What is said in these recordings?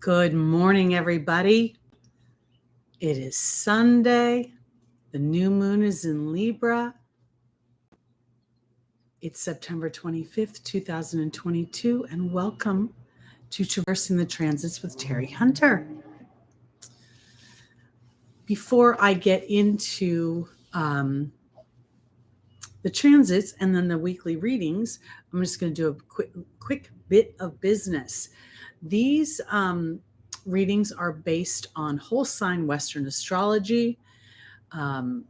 Good morning, everybody. It is Sunday. The new moon is in Libra. It's September 25th, 2022, and welcome to Traversing the Transits with Teri Hunter. Before I get into the transits and then the weekly readings, I'm just going to do a quick bit of business. These readings are based on whole sign Western astrology. I'm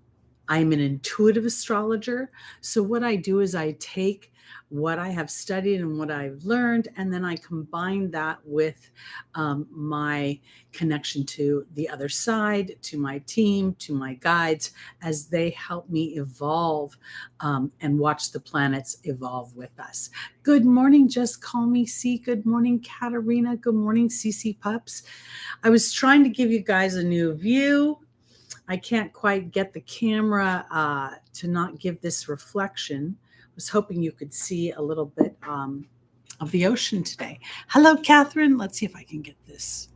an intuitive astrologer. So what I do is I take what I have studied and what I've learned, and then I combine that with my connection to the other side, to my team, to my guides, as they help me evolve and watch the planets evolve with us. Good morning, Just Call Me C. Good morning, Katarina. Good morning, CC Pups. I was trying to give you guys a new view. I can't quite get the camera to not give this reflection. I was hoping you could see a little bit of the ocean today. Hello, Catherine. Let's see if I can get this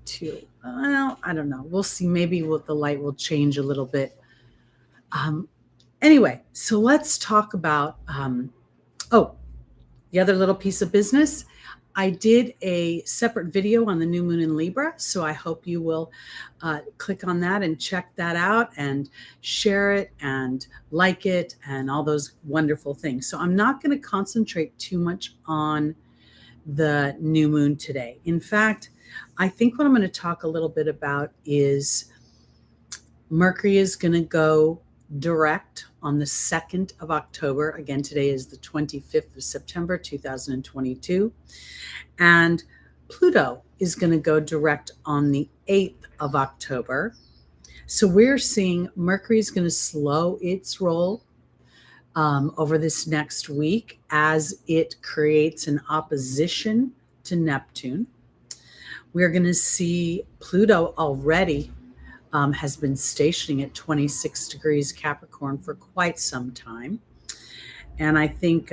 to, well, I don't know. We'll see. Maybe the light will change a little bit. Anyway, so let's talk about, the other little piece of business. I did a separate video on the new moon in Libra, so I hope you will click on that and check that out and share it and like it and all those wonderful things. So I'm not going to concentrate too much on the new moon today. In fact, I think what I'm going to talk a little bit about is Mercury is going to go direct on the 2nd of October. Again, today is the 25th of September, 2022. And Pluto is going to go direct on the 8th of October. So we're seeing Mercury is going to slow its roll over this next week as it creates an opposition to Neptune. We're going to see Pluto already has been stationing at 26 degrees Capricorn for quite some time. And I think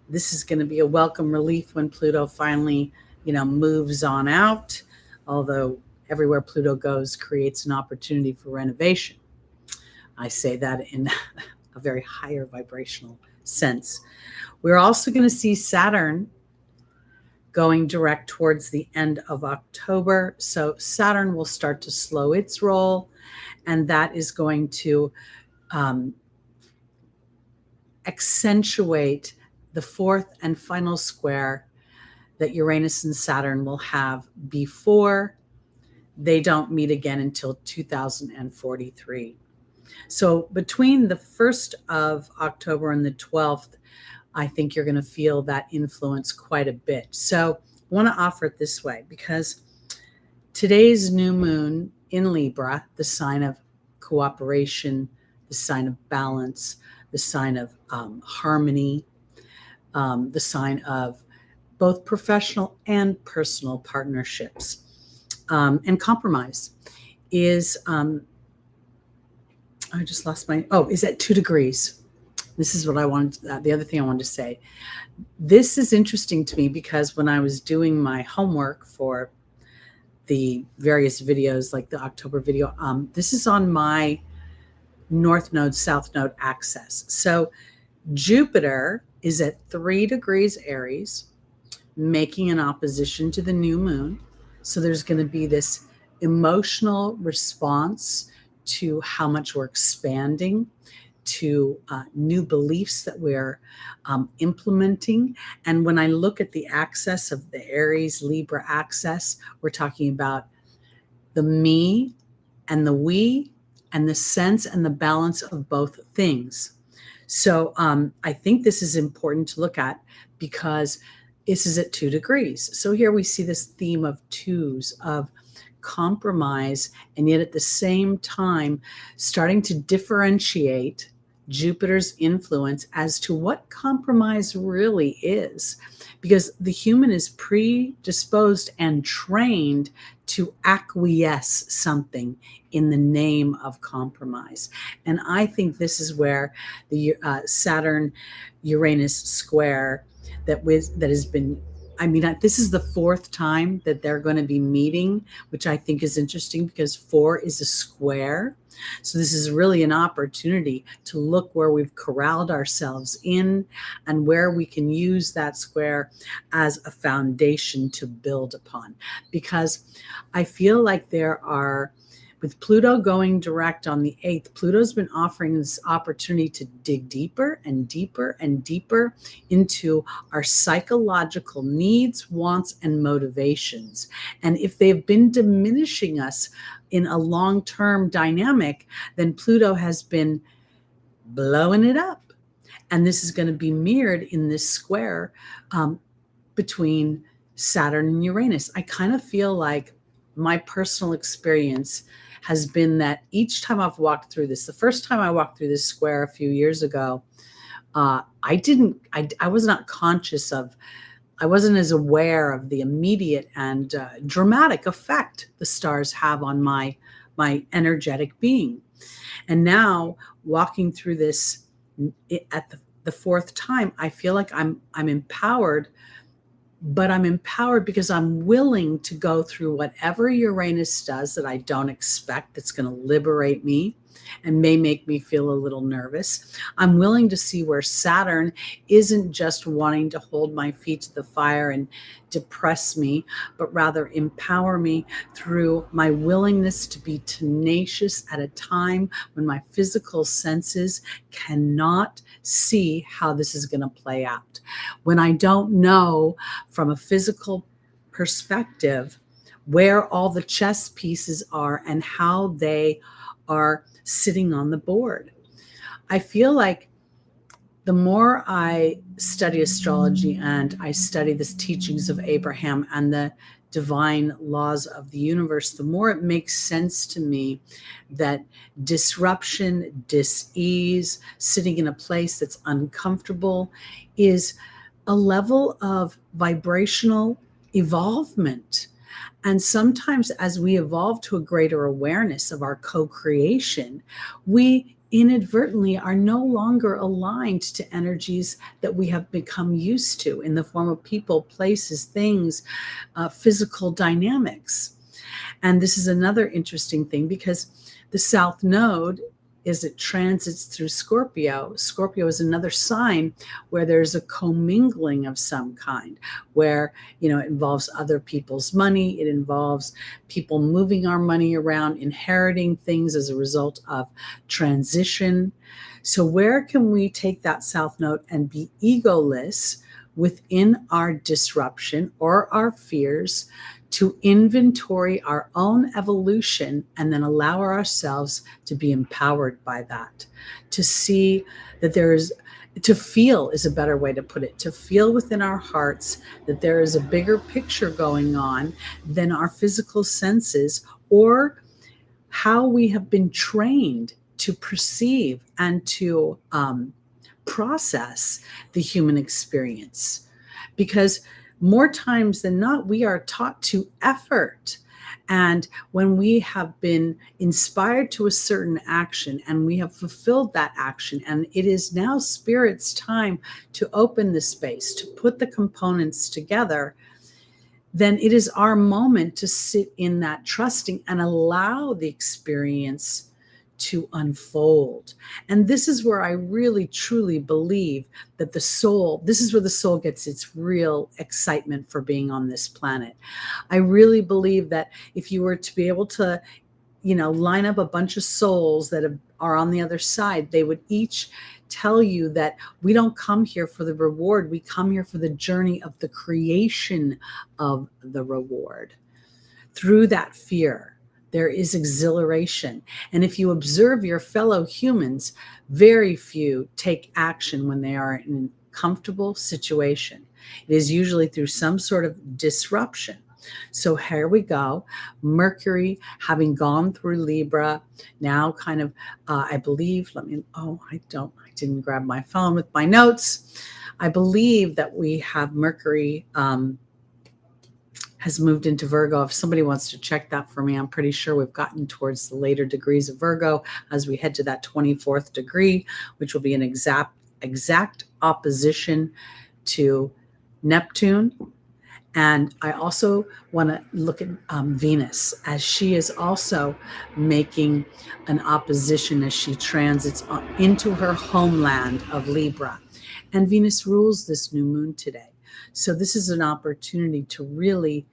this is going to be a welcome relief when Pluto finally, moves on out, although everywhere Pluto goes creates an opportunity for renovation. I say that in a very higher vibrational sense. We're also going to see Saturn going direct towards the end of October. So Saturn will start to slow its roll, and that is going to accentuate the fourth and final square that Uranus and Saturn will have before they don't meet again until 2043. So between the 1st of October and the 12th, I think you're going to feel that influence quite a bit. So I want to offer it this way, because today's new moon in Libra, the sign of cooperation, the sign of balance, the sign of harmony, the sign of both professional and personal partnerships and compromise is, I just lost is at 2 degrees. This is what I wanted, the other thing I wanted to say. This is interesting to me because when I was doing my homework for the various videos, like the October video, this is on my North Node, South Node axis. So Jupiter is at 3 degrees Aries, making an opposition to the new moon. So there's going to be this emotional response to how much we're expanding, to new beliefs that we're implementing. And when I look at the axis of the Aries Libra axis, we're talking about the me and the we and the sense and the balance of both things. So I think this is important to look at because this is at 2 degrees. So here we see this theme of twos, of compromise, and yet at the same time starting to differentiate Jupiter's influence as to what compromise really is, because the human is predisposed and trained to acquiesce something in the name of compromise. And I think this is where the Saturn-Uranus square that has been This is the fourth time that they're going to be meeting, which I think is interesting because 4 is a square. So this is really an opportunity to look where we've corralled ourselves in and where we can use that square as a foundation to build upon. Because I feel like with Pluto going direct on the 8th, Pluto's been offering this opportunity to dig deeper and deeper and deeper into our psychological needs, wants, and motivations. And if they've been diminishing us in a long-term dynamic, then Pluto has been blowing it up. And this is going to be mirrored in this square between Saturn and Uranus. I kind of feel like my personal experience has been that each time I've walked through this, the first time I walked through this square a few years ago, I was not conscious of, I wasn't as aware of the immediate and dramatic effect the stars have on my energetic being. And now walking through this at the fourth time, I feel like I'm empowered, but I'm empowered because I'm willing to go through whatever Uranus does that I don't expect, that's going to liberate me and may make me feel a little nervous. I'm willing to see where Saturn isn't just wanting to hold my feet to the fire and depress me, but rather empower me through my willingness to be tenacious at a time when my physical senses cannot see how this is going to play out. When I don't know from a physical perspective where all the chess pieces are and how they are sitting on the board. I feel like the more I study astrology and I study the teachings of Abraham and the divine laws of the universe, the more it makes sense to me that disruption, dis-ease, sitting in a place that's uncomfortable is a level of vibrational evolvement. And sometimes as we evolve to a greater awareness of our co-creation, we inadvertently are no longer aligned to energies that we have become used to in the form of people, places, things, physical dynamics. And this is another interesting thing because the South Node, as it transits through Scorpio, Scorpio is another sign where there's a commingling of some kind, where, it involves other people's money. It involves people moving our money around, inheriting things as a result of transition. So where can we take that South Node and be egoless within our disruption or our fears to inventory our own evolution and then allow ourselves to be empowered by that, to see that to feel is a better way to put it, to feel within our hearts that there is a bigger picture going on than our physical senses or how we have been trained to perceive and to process the human experience. Because more times than not, we are taught to effort. And when we have been inspired to a certain action and we have fulfilled that action, and it is now Spirit's time to open the space, to put the components together, then it is our moment to sit in that trusting and allow the experience to unfold. And this is where I really truly believe that this is where the soul gets its real excitement for being on this planet. I really believe that if you were to be able to, line up a bunch of souls that are on the other side, they would each tell you that we don't come here for the reward. We come here for the journey of the creation of the reward. Through that fear, there is exhilaration. And if you observe your fellow humans, very few take action when they are in a comfortable situation. It is usually through some sort of disruption. So here we go. Mercury, having gone through Libra, now kind of, I believe, I didn't grab my phone with my notes. I believe that we have Mercury has moved into Virgo. If somebody wants to check that for me, I'm pretty sure we've gotten towards the later degrees of Virgo as we head to that 24th degree, which will be an exact opposition to Neptune. And I also want to look at Venus, as she is also making an opposition as she transits into her homeland of Libra. And Venus rules this new moon today. So this is an opportunity to really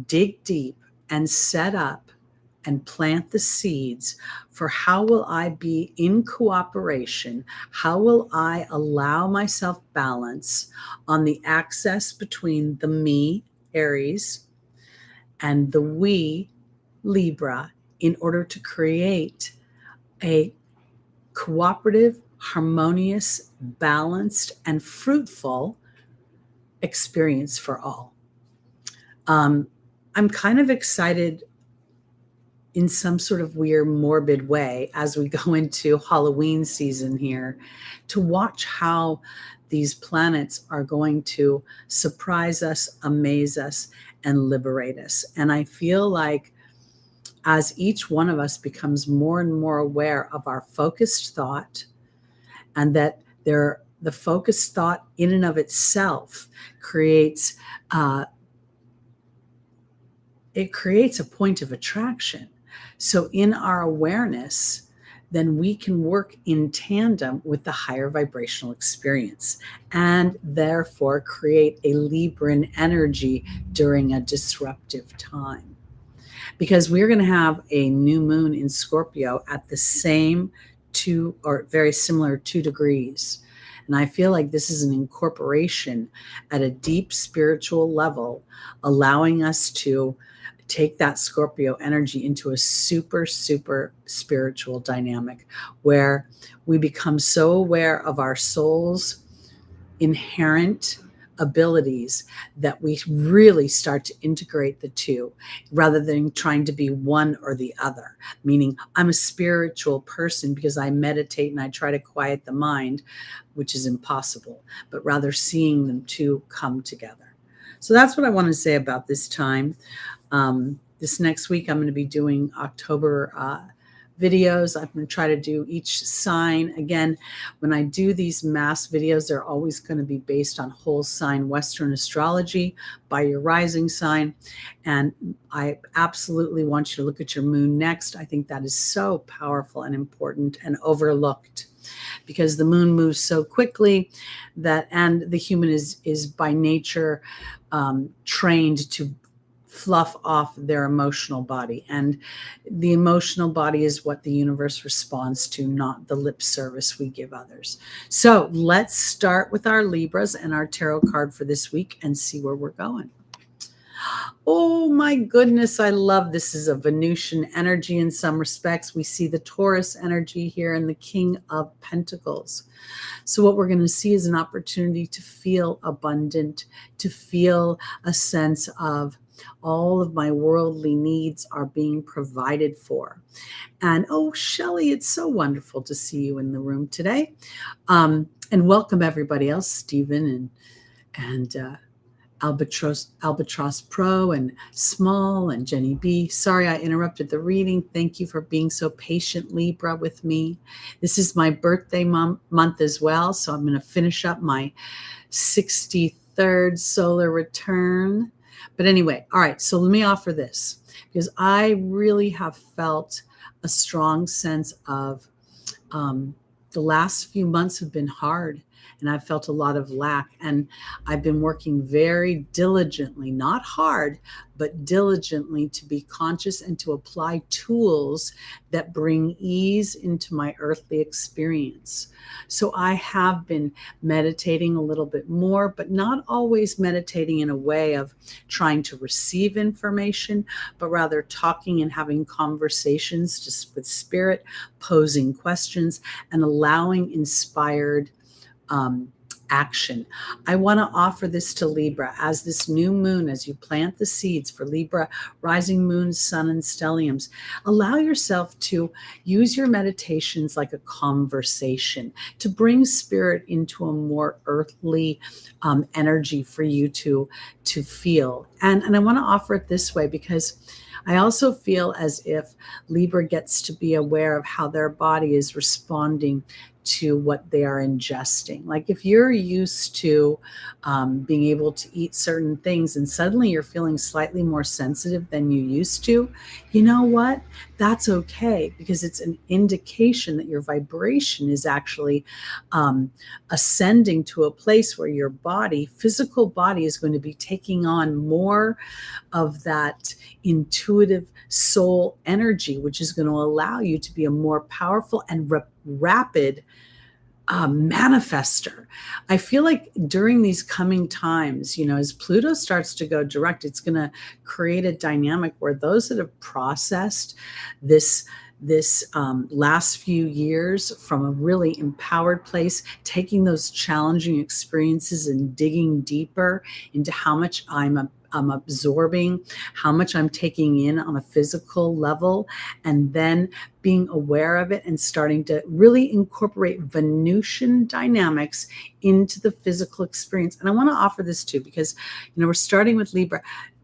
dig deep and set up and plant the seeds for how will I be in cooperation? How will I allow myself balance on the axis between the me, Aries, and the we, Libra, in order to create a cooperative, harmonious, balanced, and fruitful experience for all. I'm kind of excited in some sort of weird, morbid way as we go into Halloween season here to watch how these planets are going to surprise us, amaze us, and liberate us. And I feel like as each one of us becomes more and more aware of our focused thought, and that the focused thought in and of itself creates a point of attraction. So in our awareness, then we can work in tandem with the higher vibrational experience and therefore create a Libran energy during a disruptive time. Because we're going to have a new moon in Scorpio at the same 2 or very similar 2 degrees. And I feel like this is an incorporation at a deep spiritual level, allowing us to take that Scorpio energy into a super, super spiritual dynamic where we become so aware of our soul's inherent abilities that we really start to integrate the two rather than trying to be one or the other. Meaning, I'm a spiritual person because I meditate and I try to quiet the mind, which is impossible, but rather seeing them two come together. So that's what I want to say about this time. This next week, I'm going to be doing October videos. I'm going to try to do each sign. Again, when I do these mass videos, they're always going to be based on whole sign Western astrology by your rising sign. And I absolutely want you to look at your moon next. I think that is so powerful and important and overlooked, because the moon moves so quickly and the human is by nature trained to fluff off their emotional body. And the emotional body is what the universe responds to, not the lip service we give others. So let's start with our Libras and our tarot card for this week and see where we're going. Oh my goodness, I love this. Is a Venusian energy in some respects. We see the Taurus energy here and the King of Pentacles. So what we're going to see is an opportunity to feel abundant, to feel a sense of all of my worldly needs are being provided for. And oh, Shelley, it's so wonderful to see you in the room today. And welcome everybody else, Stephen and Albatross Pro and Small and Jenny B. Sorry I interrupted the reading. Thank you for being so patient, Libra, with me. This is my birthday month as well, so I'm going to finish up my 63rd solar return. But anyway, all right, so let me offer this, because I really have felt a strong sense of the last few months have been hard, and I've felt a lot of lack. And I've been working very diligently, not hard, but diligently, to be conscious and to apply tools that bring ease into my earthly experience. So I have been meditating a little bit more, but not always meditating in a way of trying to receive information, but rather talking and having conversations just with spirit, posing questions, and allowing inspired action. I want to offer this to Libra as this new moon, as you plant the seeds for Libra, rising moon, sun, and stelliums. Allow yourself to use your meditations like a conversation to bring spirit into a more earthly energy for you to feel. And I want to offer it this way, because I also feel as if Libra gets to be aware of how their body is responding to what they are ingesting. Like if you're used to being able to eat certain things and suddenly you're feeling slightly more sensitive than you used to, you know what? That's okay, because it's an indication that your vibration is actually ascending to a place where your physical body is going to be taking on more of that intuitive soul energy, which is going to allow you to be a more powerful and rapid manifester. I feel like during these coming times, as Pluto starts to go direct, it's going to create a dynamic where those that have processed this last few years from a really empowered place, taking those challenging experiences and digging deeper into how much I'm absorbing, how much I'm taking in on a physical level, and then being aware of it and starting to really incorporate Venusian dynamics into the physical experience. And I want to offer this too, because, we're starting with Libra.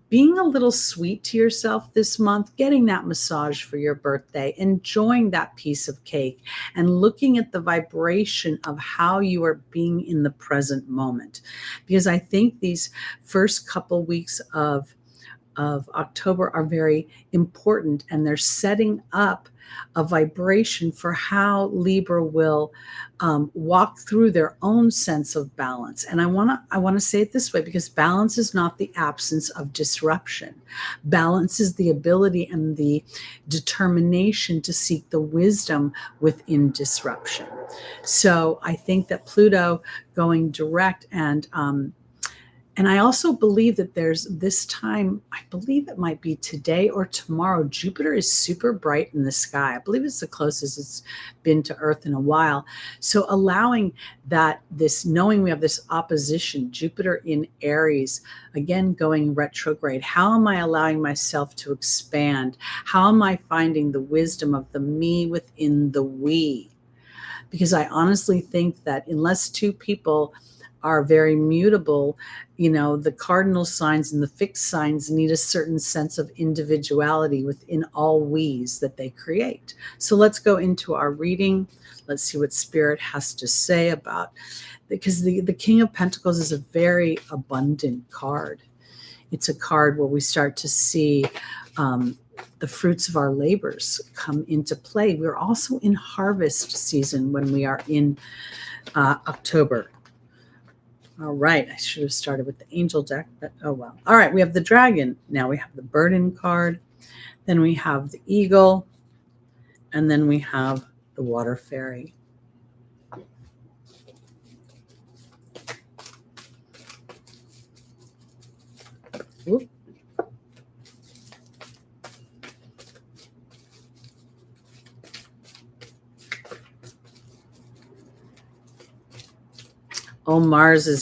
Being a little sweet to yourself this month, getting that massage for your birthday, enjoying that piece of cake, and looking at the vibration of how you are being in the present moment. Because I think these first couple weeks of October are very important, and they're setting up a vibration for how Libra will walk through their own sense of balance. And I want to say it this way, because balance is not the absence of disruption. Balance is the ability and the determination to seek the wisdom within disruption. So I think that Pluto going direct, and I also believe that there's this time, I believe it might be today or tomorrow, Jupiter is super bright in the sky. I believe it's the closest it's been to Earth in a while. So allowing knowing we have this opposition, Jupiter in Aries, again, going retrograde. How am I allowing myself to expand? How am I finding the wisdom of the me within the we? Because I honestly think that unless two people are very mutable, the cardinal signs and the fixed signs need a certain sense of individuality within all we's that they create. So let's go into our reading. Let's see what Spirit has to say about, because the King of Pentacles is a very abundant card. It's a card where we start to see the fruits of our labors come into play. We're also in harvest season when we are in October. All right, I should have started with the angel deck, but oh well. All right, we have the dragon. Now we have the burden card. Then we have the eagle. And then we have the water fairy. Whoop. Oh, Mars is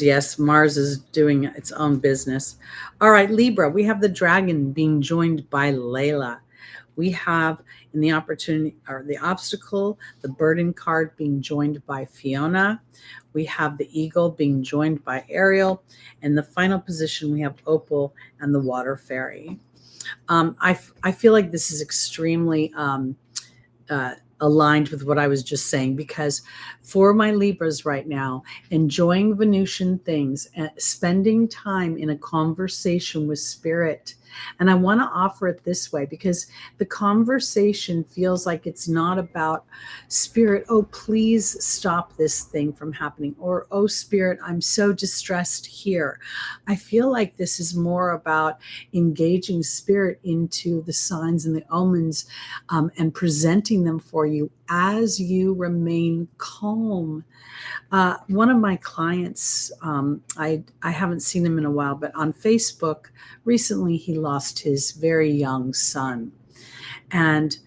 doing its own business. All right, Libra, we have the dragon being joined by Layla. We have in the opportunity or the obstacle, the burden card being joined by Fiona. We have the eagle being joined by Ariel. And the final position, we have Opal and the water fairy. I feel like this is extremely aligned with what I was just saying, because for my Libras right now, enjoying Venusian things, spending time in a conversation with Spirit. And I want to offer it this way, because the conversation feels like it's not about Spirit, oh, please stop this thing from happening, or, oh, Spirit, I'm so distressed here. I feel like this is more about engaging Spirit into the signs and the omens and presenting them for you as you remain calm. One of my clients, I haven't seen him in a while, but on Facebook recently, he lost his very young son. And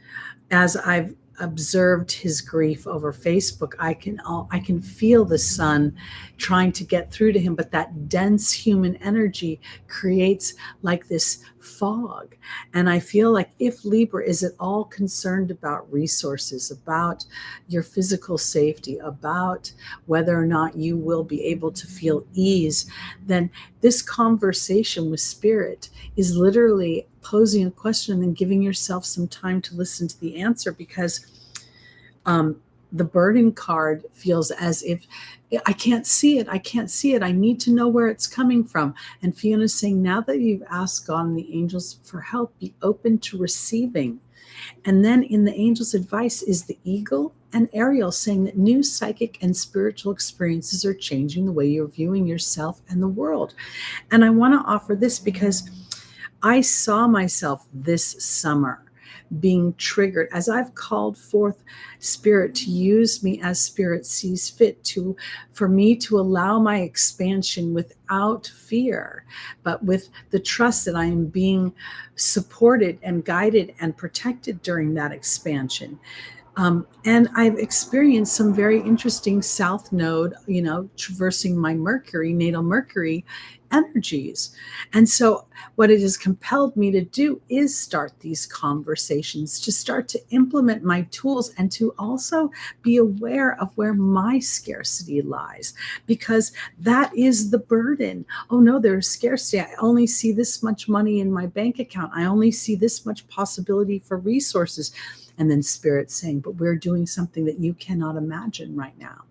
as I've observed his grief over Facebook, I can feel the son trying to get through to him, but that dense human energy creates like this fog. And I feel like if Libra is at all concerned about resources, about your physical safety, about whether or not you will be able to feel ease, then this conversation with Spirit is literally posing a question and giving yourself some time to listen to the answer, because the burden card feels as if I can't see it. I can't see it. I need to know where it's coming from. And Fiona's saying, now that you've asked God and the angels for help, be open to receiving. And then in the angel's advice is the eagle and Ariel saying that new psychic and spiritual experiences are changing the way you're viewing yourself and the world. And I want to offer this because I saw myself this summer being triggered as I've called forth spirit to use me as spirit sees fit, for me to allow my expansion without fear, but with the trust that I am being supported and guided and protected during that expansion. And I've experienced some very interesting South Node, traversing my Mercury, natal Mercury energies. And so what it has compelled me to do is start these conversations, to start to implement my tools and to also be aware of where my scarcity lies, because that is the burden. Oh no, there's scarcity. I only see this much money in my bank account. I only see this much possibility for resources. And then Spirit saying, but we're doing something that you cannot imagine right now.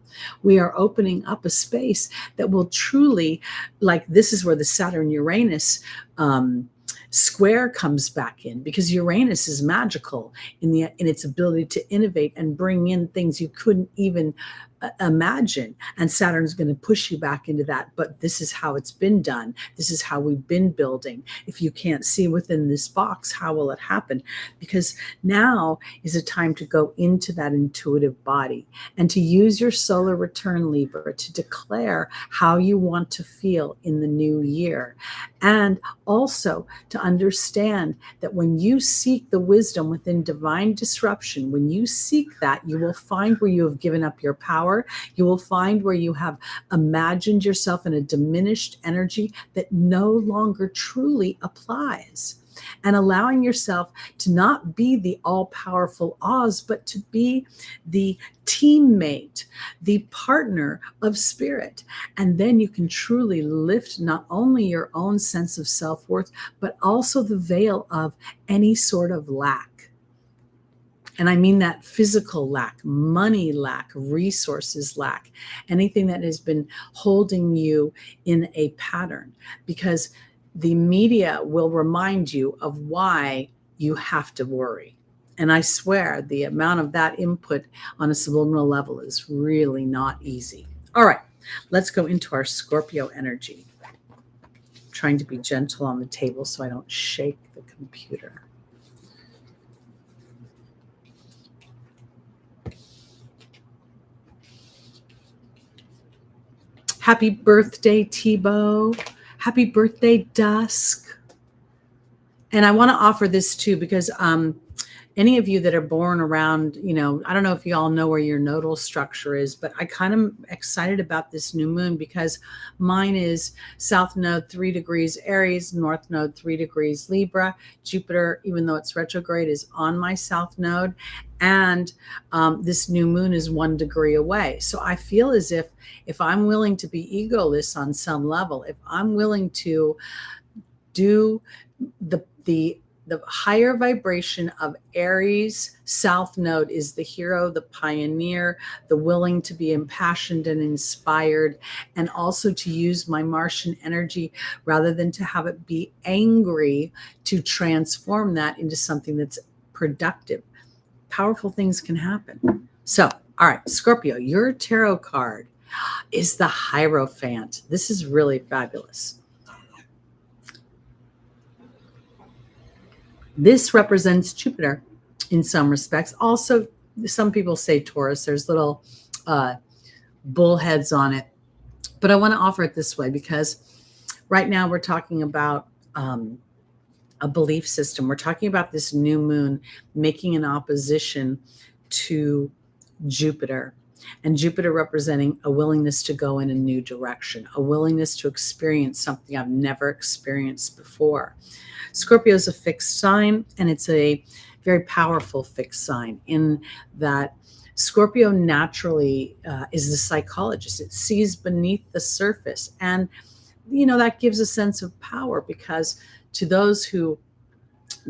We are opening up a space that will truly, like, this is where the Saturn-Uranus square comes back in, because Uranus is magical in its ability to innovate and bring in things you couldn't even imagine. And Saturn's going to push you back into that. But this is how it's been done. This is how we've been building. If you can't see within this box, how will it happen? Because now is a time to go into that intuitive body and to use your solar return, Libra, to declare how you want to feel in the new year. And also to understand that when you seek the wisdom within divine disruption, when you seek that, you will find where you have given up your power. You will find where you have imagined yourself in a diminished energy that no longer truly applies. And allowing yourself to not be the all-powerful Oz, but to be the teammate, the partner of spirit. And then you can truly lift not only your own sense of self-worth, but also the veil of any sort of lack. And I mean that physical lack, money lack, resources lack, anything that has been holding you in a pattern, because the media will remind you of why you have to worry. And I swear the amount of that input on a subliminal level is really not easy. All right, let's go into our Scorpio energy. I'm trying to be gentle on the table so I don't shake the computer. Happy birthday, Tebow. Happy birthday, Dusk. And I want to offer this too, because any of you that are born around, I don't know if you all know where your nodal structure is, but I kind of excited about this new moon because mine is South Node 3 degrees Aries, North Node 3 degrees Libra. Jupiter, even though it's retrograde, is on my South Node. And this new moon is 1 degree away. So I feel as if I'm willing to be egoless on some level, if I'm willing to do the higher vibration of Aries, South Node is the hero, the pioneer, the willing to be impassioned and inspired, and also to use my Martian energy rather than to have it be angry, to transform that into something that's productive. Powerful things can happen. So, all right, Scorpio, your tarot card is the Hierophant. This is really fabulous. This represents Jupiter in some respects. Also, some people say Taurus. There's little bullheads on it. But I want to offer it this way because right now we're talking about a belief system. We're talking about this new moon making an opposition to Jupiter. And Jupiter representing a willingness to go in a new direction, a willingness to experience something I've never experienced before. Scorpio is a fixed sign, and it's a very powerful fixed sign in that Scorpio naturally is the psychologist. It sees beneath the surface. And, that gives a sense of power, because to those who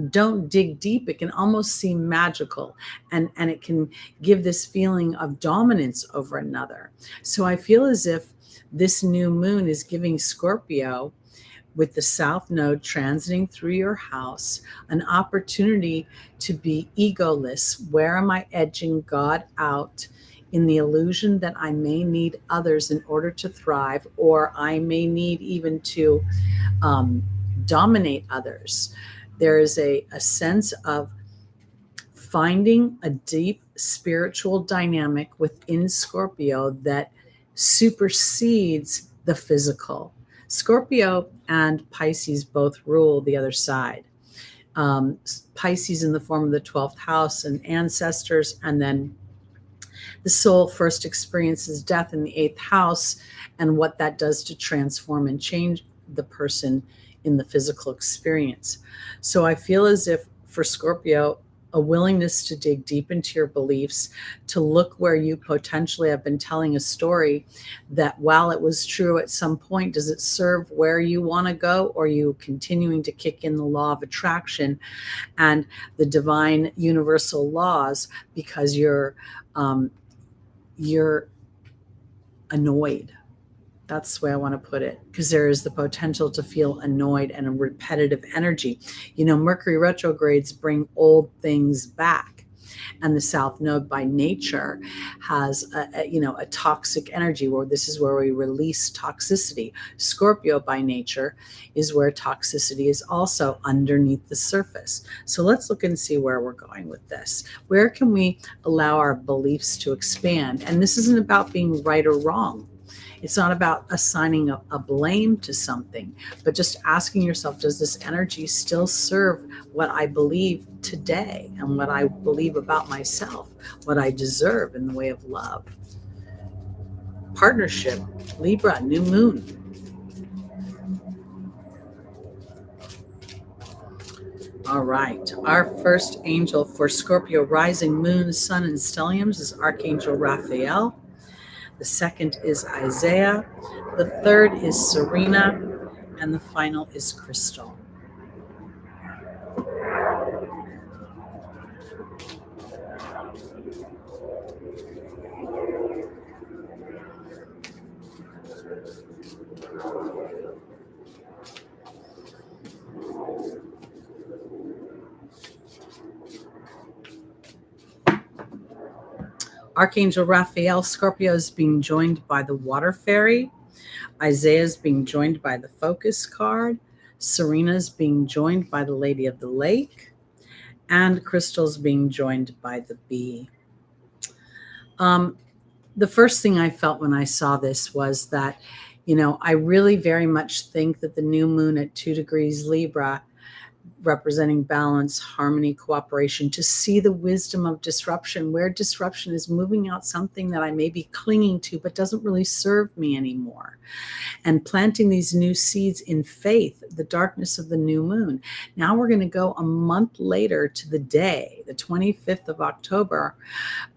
don't dig deep. It can almost seem magical, and it can give this feeling of dominance over another. So I feel as if this new moon is giving Scorpio, with the South Node transiting through your house, an opportunity to be egoless. Where am I edging God out in the illusion that I may need others in order to thrive, or I may need even to dominate others? There is a sense of finding a deep spiritual dynamic within Scorpio that supersedes the physical. Scorpio and Pisces both rule the other side. Pisces in the form of the 12th house and ancestors, and then the soul first experiences death in the 8th house and what that does to transform and change the person in the physical experience. So I feel as if for Scorpio, a willingness to dig deep into your beliefs, to look where you potentially have been telling a story that, while it was true at some point, does it serve where you want to go, or are you continuing to kick in the law of attraction and the divine universal laws because you're annoyed? That's the way I want to put it, because there is the potential to feel annoyed and a repetitive energy. Mercury retrogrades bring old things back. And the South Node by nature has a toxic energy, where this is where we release toxicity. Scorpio by nature is where toxicity is also underneath the surface. So let's look and see where we're going with this. Where can we allow our beliefs to expand? And this isn't about being right or wrong. It's not about assigning a blame to something, but just asking yourself, does this energy still serve what I believe today and what I believe about myself, what I deserve in the way of love? Partnership, Libra, new moon. All right. Our first angel for Scorpio rising, moon, sun, and stelliums is Archangel Raphael. The second is Isaiah. The third is Serena. And the final is Crystal. Archangel Raphael, Scorpio, is being joined by the Water Fairy. Isaiah is being joined by the Focus card. Serena is being joined by the Lady of the Lake. And Crystal is being joined by the Bee. The first thing I felt when I saw this was that, I really very much think that the new moon at 2 degrees Libra, representing balance, harmony, cooperation, to see the wisdom of disruption, where disruption is moving out something that I may be clinging to but doesn't really serve me anymore, and planting these new seeds in faith, the darkness of the new moon. Now we're going to go a month later to the day, the 25th of October,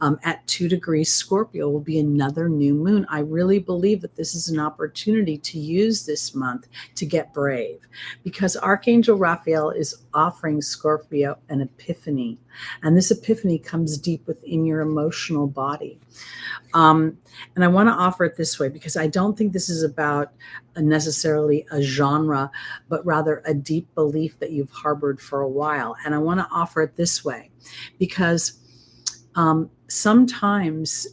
at 2 degrees Scorpio will be another new moon. I really believe that this is an opportunity to use this month to get brave, because Archangel Raphael is offering Scorpio an epiphany, and this epiphany comes deep within your emotional body. And I want to offer it this way, because I don't think this is about necessarily a genre, but rather a deep belief that you've harbored for a while. And I want to offer it this way, because sometimes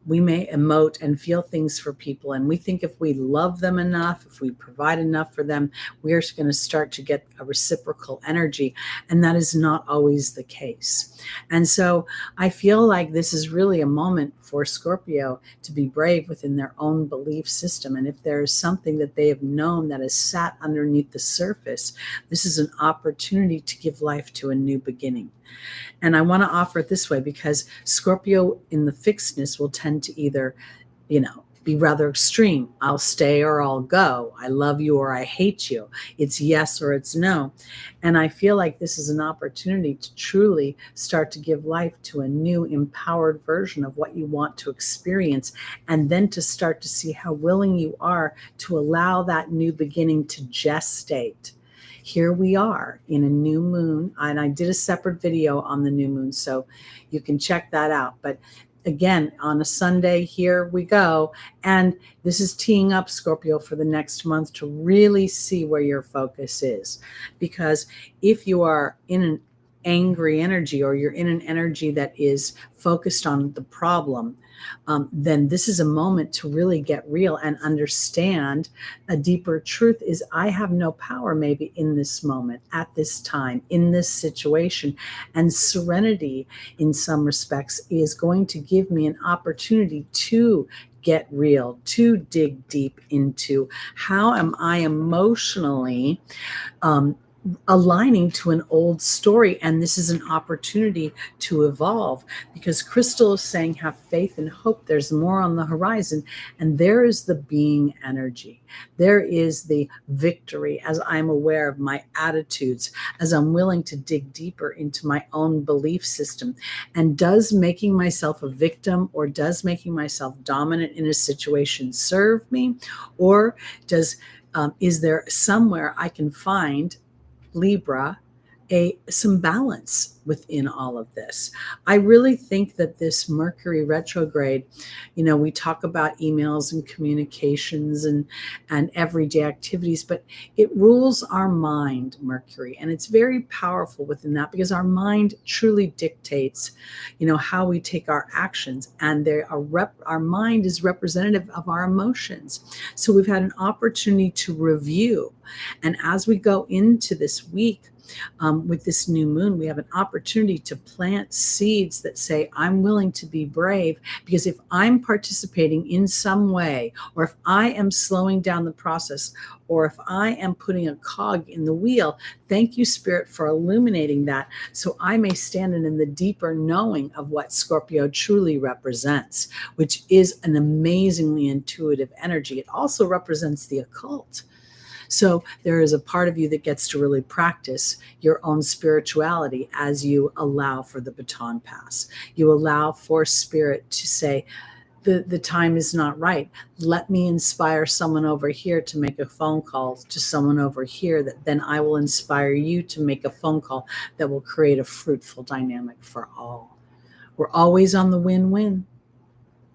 we may emote and feel things for people, and we think if we love them enough, if we provide enough for them, we're going to start to get a reciprocal energy, and that is not always the case. And so I feel like this is really a moment for Scorpio to be brave within their own belief system, and if there is something that they have known that has sat underneath the surface, this is an opportunity to give life to a new beginning. And I want to offer it this way, because Scorpio in the fixedness will tend to either, be rather extreme. I'll stay or I'll go. I love you or I hate you. It's yes or it's no. And I feel like this is an opportunity to truly start to give life to a new empowered version of what you want to experience, and then to start to see how willing you are to allow that new beginning to gestate. here we are in a new moon. And I did a separate video on the new moon, so you can check that out. But again, on a Sunday, here we go. And this is teeing up, Scorpio, for the next month to really see where your focus is. Because if you are in an angry energy, or you're in an energy that is focused on the problem, then this is a moment to really get real and understand a deeper truth is I have no power maybe in this moment, at this time, in this situation. And serenity in some respects is going to give me an opportunity to get real, to dig deep into how am I emotionally aligning to an old story. And this is an opportunity to evolve, because Crystal is saying have faith and hope. There's more on the horizon. And there is the being energy. There is the victory as I'm aware of my attitudes, as I'm willing to dig deeper into my own belief system. And does making myself a victim, or does making myself dominant in a situation serve me? Or is there somewhere I can find, Libra, some balance within all of this? I really think that this Mercury retrograde, we talk about emails and communications and everyday activities, but it rules our mind, Mercury, and it's very powerful within that, because our mind truly dictates, how we take our actions, and our mind is representative of our emotions. So we've had an opportunity to review, and as we go into this week, with this new moon, we have an opportunity to plant seeds that say, I'm willing to be brave, because if I'm participating in some way, or if I am slowing down the process, or if I am putting a cog in the wheel, thank you, Spirit, for illuminating that, so I may stand in the deeper knowing of what Scorpio truly represents, which is an amazingly intuitive energy. It also represents the occult. So there is a part of you that gets to really practice your own spirituality as you allow for the baton pass. You allow for Spirit to say, the time is not right. Let me inspire someone over here to make a phone call to someone over here, that then I will inspire you to make a phone call that will create a fruitful dynamic for all. We're always on the win-win.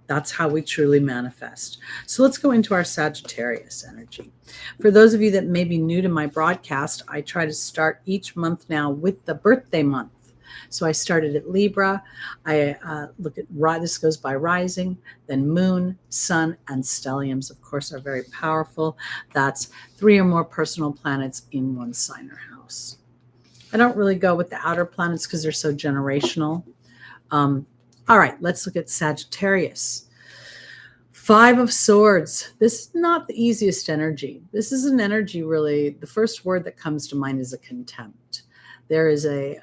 That's how we truly manifest. So let's go into our Sagittarius energy. For those of you that may be new to my broadcast, I try to start each month now with the birthday month. So I started at Libra. I look at, this goes by rising, then moon, sun, and stelliums, of course, are very powerful. That's 3 or more personal planets in one sign or house. I don't really go with the outer planets because they're so generational. All right, let's look at Sagittarius. 5 of Swords. This is not the easiest energy. This is an energy, really, the first word that comes to mind is a contempt. There is a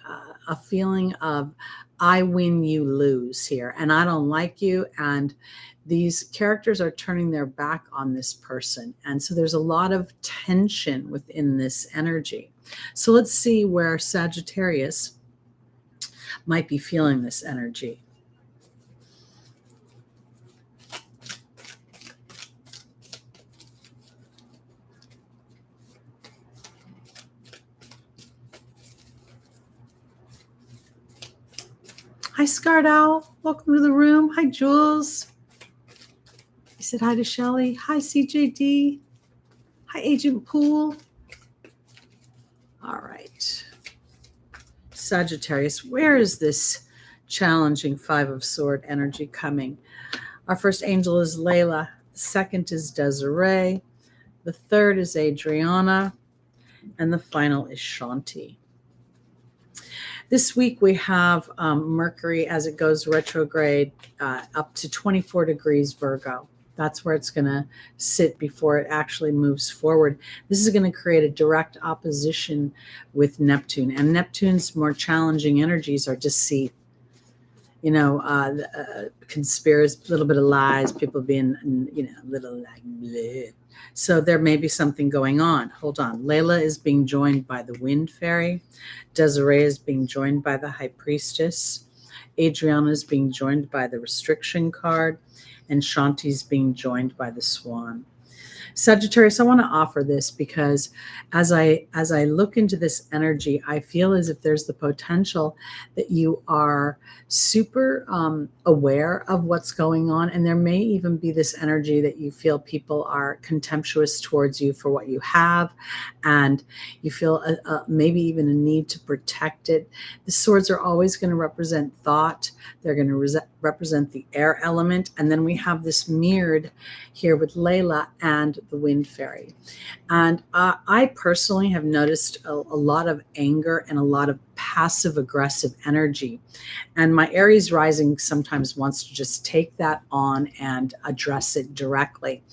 feeling of I win, you lose here, and I don't like you, and these characters are turning their back on this person. And so there's a lot of tension within this energy. So let's see where Sagittarius might be feeling this energy. Hi, Scarred Owl. Welcome to the room. Hi, Jules. You said hi to Shelly. Hi, CJD. Hi, Agent Poole. All right. Sagittarius, where is this challenging 5 of Sword energy coming? Our first angel is Layla. The second is Desiree. The third is Adriana. And the final is Shanti. This week we have Mercury as it goes retrograde up to 24 degrees Virgo. That's where it's going to sit before it actually moves forward. This is going to create a direct opposition with Neptune. And Neptune's more challenging energies are deceit, conspiracy, a little bit of lies, people being, a little like bleh. So there may be something going on. Hold on. Layla is being joined by the Wind Fairy. Desiree is being joined by the High Priestess. Adriana is being joined by the Restriction card. And Shanti's being joined by the Swan. Sagittarius, I want to offer this because as I look into this energy, I feel as if there's the potential that you are super aware of what's going on, and there may even be this energy that you feel people are contemptuous towards you for what you have, and you feel maybe even a need to protect it. The swords are always going to represent thought. They're going to represent the air element, and then we have this mirrored here with Layla and the wind fairy. And I personally have noticed a lot of anger and a lot of passive aggressive energy. And my Aries rising sometimes wants to just take that on and address it directly.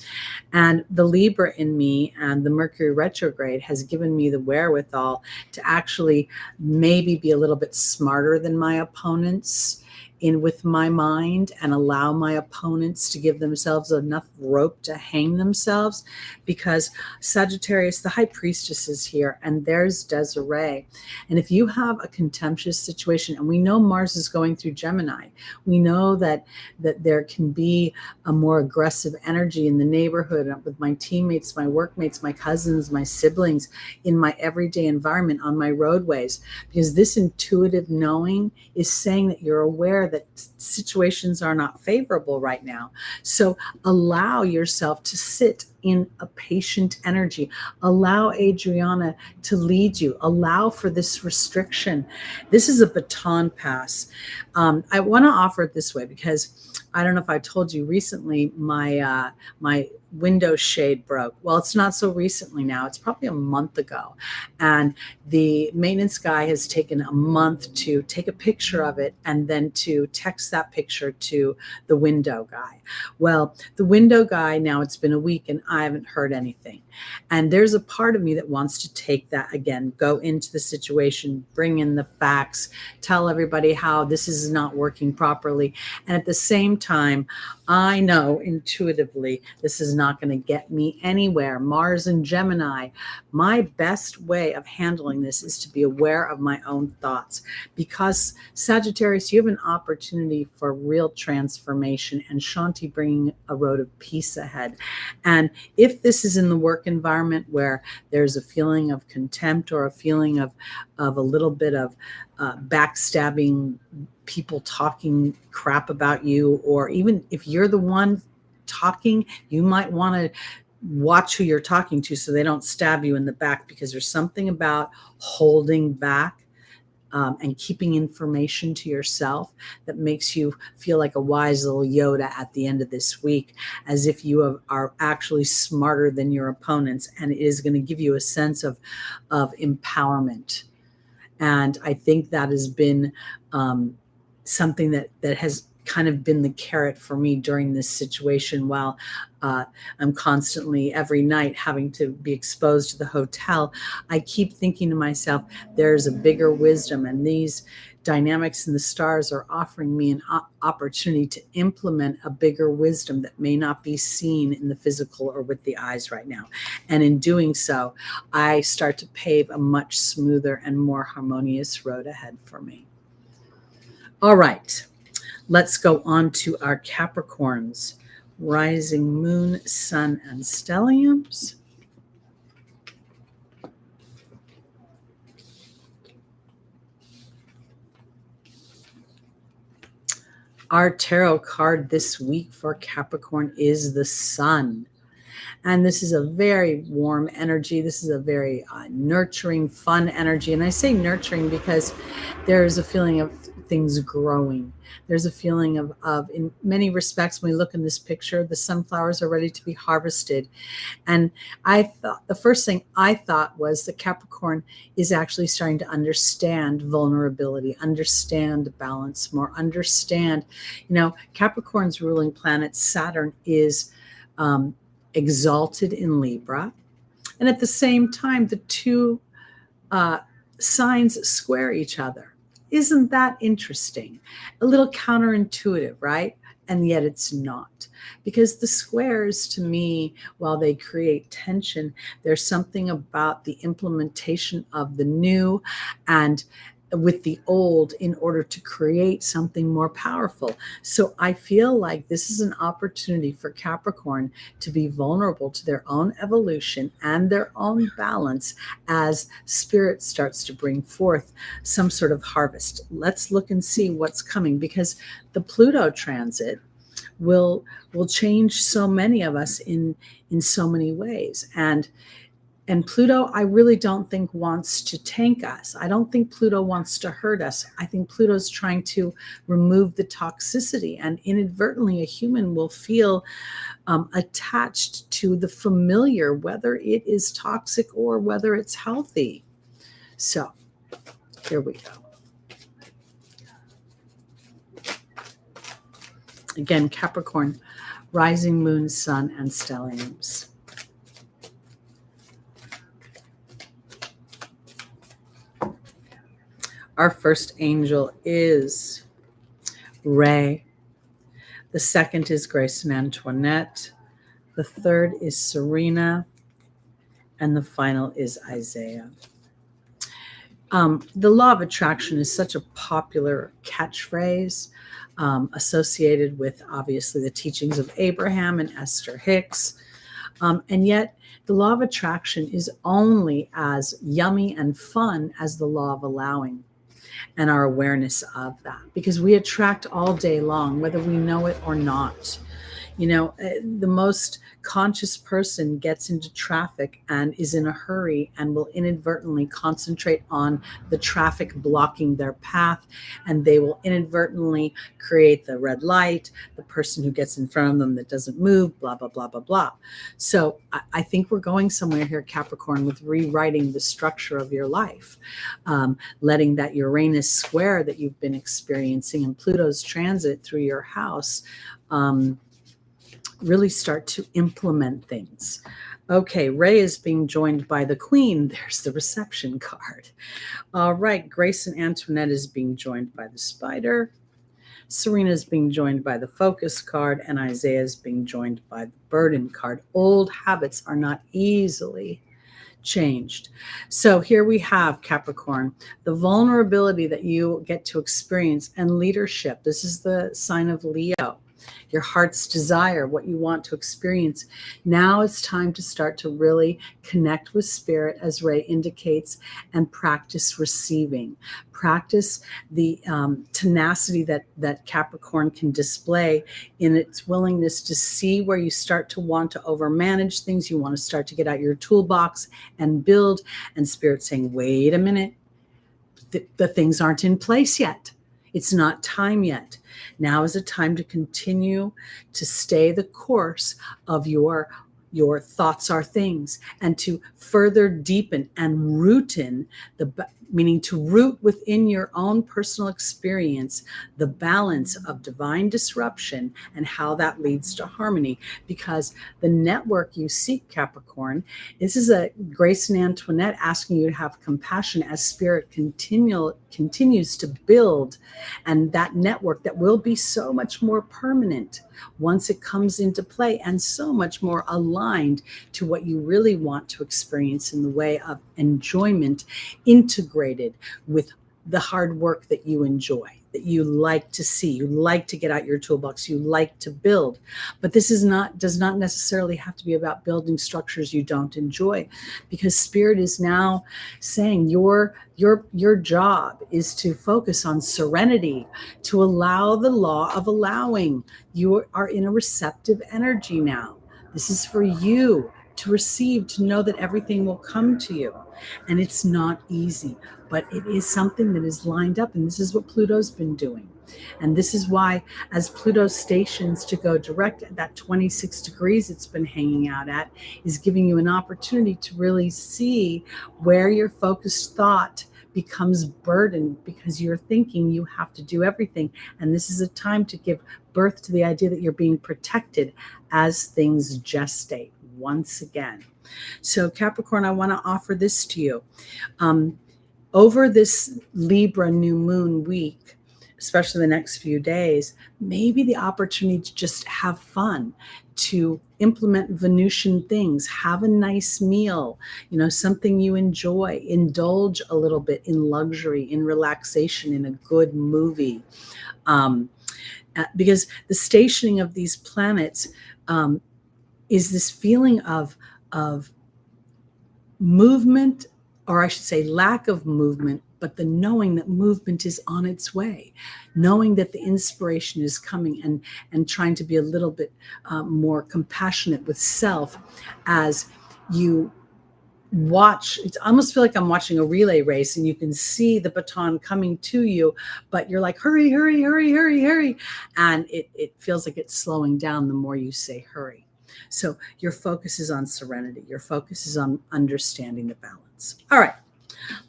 And the Libra in me and the Mercury retrograde has given me the wherewithal to actually maybe be a little bit smarter than my opponents in with my mind, and allow my opponents to give themselves enough rope to hang themselves, because Sagittarius, the high priestess, is here, and there's Desiree. And if you have a contemptuous situation, and we know Mars is going through Gemini, we know that there can be a more aggressive energy in the neighborhood with my teammates, my workmates, my cousins, my siblings, in my everyday environment, on my roadways, because this intuitive knowing is saying that you're aware that situations are not favorable right now. So allow yourself to sit in a patient energy. Allow Adriana to lead you. Allow for this restriction. This is a baton pass. I want to offer it this way because I don't know if I told you recently, my window shade broke. Well, it's not so recently now. It's probably a month ago. And the maintenance guy has taken a month to take a picture of it and then to text that picture to the window guy. Well, the window guy, now it's been a week and I haven't heard anything. And there's a part of me that wants to take that again, go into the situation, bring in the facts, tell everybody how this is not working properly. And at the same time, I know intuitively this is not going to get me anywhere. Mars and Gemini, my best way of handling this is to be aware of my own thoughts, because Sagittarius, you have an opportunity for real transformation and Shanti bringing a road of peace ahead. And if this is in the work environment where there's a feeling of contempt or a feeling of a little bit of backstabbing, people talking crap about you, or even if you're the one talking, you might want to watch who you're talking to so they don't stab you in the back, because there's something about holding back and keeping information to yourself that makes you feel like a wise little Yoda at the end of this week, as if you are actually smarter than your opponents, and it is going to give you a sense of empowerment. And I think that has been something that has kind of been the carrot for me during this situation, while I'm constantly every night having to be exposed to the hotel. I keep thinking to myself, there's a bigger wisdom, and these dynamics in the stars are offering me an opportunity to implement a bigger wisdom that may not be seen in the physical or with the eyes right now. And in doing so, I start to pave a much smoother and more harmonious road ahead for me. All right, let's go on to our Capricorns, rising moon, sun, and stelliums. Our tarot card this week for Capricorn is the Sun. And this is a very warm energy. This is a very nurturing, fun energy. And I say nurturing because there is a feeling of things growing. There's a feeling of in many respects, when we look in this picture, the sunflowers are ready to be harvested. And I thought, the first thing I thought was that Capricorn is actually starting to understand vulnerability, understand balance more, understand, Capricorn's ruling planet, Saturn, is exalted in Libra. And at the same time, the two signs square each other. Isn't that interesting? A little counterintuitive, right? And yet it's not. Because the squares, to me, while they create tension, there's something about the implementation of the new and with the old in order to create something more powerful. So I feel like this is an opportunity for Capricorn to be vulnerable to their own evolution and their own balance as Spirit starts to bring forth some sort of harvest. Let's look and see what's coming, because the Pluto transit will change so many of us in so many ways. And Pluto, I really don't think wants to tank us. I don't think Pluto wants to hurt us. I think Pluto's trying to remove the toxicity, and inadvertently a human will feel attached to the familiar, whether it is toxic or whether it's healthy. So here we go. Again, Capricorn, rising moon, sun, and stelliums. Our first angel is Ray. The second is Grace and Antoinette. The third is Serena. And the final is Isaiah. The law of attraction is such a popular catchphrase associated with, obviously, the teachings of Abraham and Esther Hicks. And yet, the law of attraction is only as yummy and fun as the law of allowing, and our awareness of that, because we attract all day long, whether we know it or not. You know, the most conscious person gets into traffic and is in a hurry and will inadvertently concentrate on the traffic blocking their path, and they will inadvertently create the red light, the person who gets in front of them that doesn't move, blah, blah, blah, blah, blah. So I think we're going somewhere here, Capricorn, with rewriting the structure of your life, letting that Uranus square that you've been experiencing and Pluto's transit through your house really start to implement things. Okay, Ray is being joined by the Queen. There's the reception card. All right, Grace and Antoinette is being joined by the Spider. Serena is being joined by the Focus card, and Isaiah is being joined by the Burden card. Old habits are not easily changed. So here we have, Capricorn, the vulnerability that you get to experience and leadership. This is the sign of Leo. Your heart's desire, what you want to experience. Now it's time to start to really connect with Spirit, as Ray indicates, and practice receiving. Practice the tenacity that Capricorn can display in its willingness to see where you start to want to overmanage things. You want to start to get out your toolbox and build, and Spirit saying, wait a minute, the things aren't in place yet. It's not time yet. Now is a time to continue to stay the course of your thoughts are things, and to further deepen and root in meaning to root within your own personal experience the balance of divine disruption and how that leads to harmony. Because the network you seek, Capricorn, this is a Grace and Antoinette asking you to have compassion as Spirit continues to build, and that network that will be so much more permanent once it comes into play, and so much more aligned to what you really want to experience in the way of enjoyment, integrated with the hard work that you enjoy, that you like to see, you like to get out your toolbox, you like to build. But this does not necessarily have to be about building structures you don't enjoy, because Spirit is now saying your job is to focus on serenity, to allow the law of allowing. You are in a receptive energy now. This is for you to receive, to know that everything will come to you. And it's not easy, but it is something that is lined up. And this is what Pluto's been doing. And this is why, as Pluto stations to go direct at that 26 degrees it's been hanging out at, is giving you an opportunity to really see where your focused thought becomes burdened, because you're thinking you have to do everything. And this is a time to give birth to the idea that you're being protected as things gestate once again. So Capricorn, I want to offer this to you. Over this Libra new moon week, especially the next few days, maybe the opportunity to just have fun, to implement Venusian things, have a nice meal, something you enjoy, indulge a little bit in luxury, in relaxation, in a good movie. Because the stationing of these planets is this feeling of movement, or I should say lack of movement, but the knowing that movement is on its way, knowing that the inspiration is coming, and trying to be a little bit more compassionate with self as you watch. It's almost feel like I'm watching a relay race, and you can see the baton coming to you, but you're like, hurry, hurry, hurry, hurry, hurry. And it feels like it's slowing down the more you say hurry. So your focus is on serenity. Your focus is on understanding the balance. All right,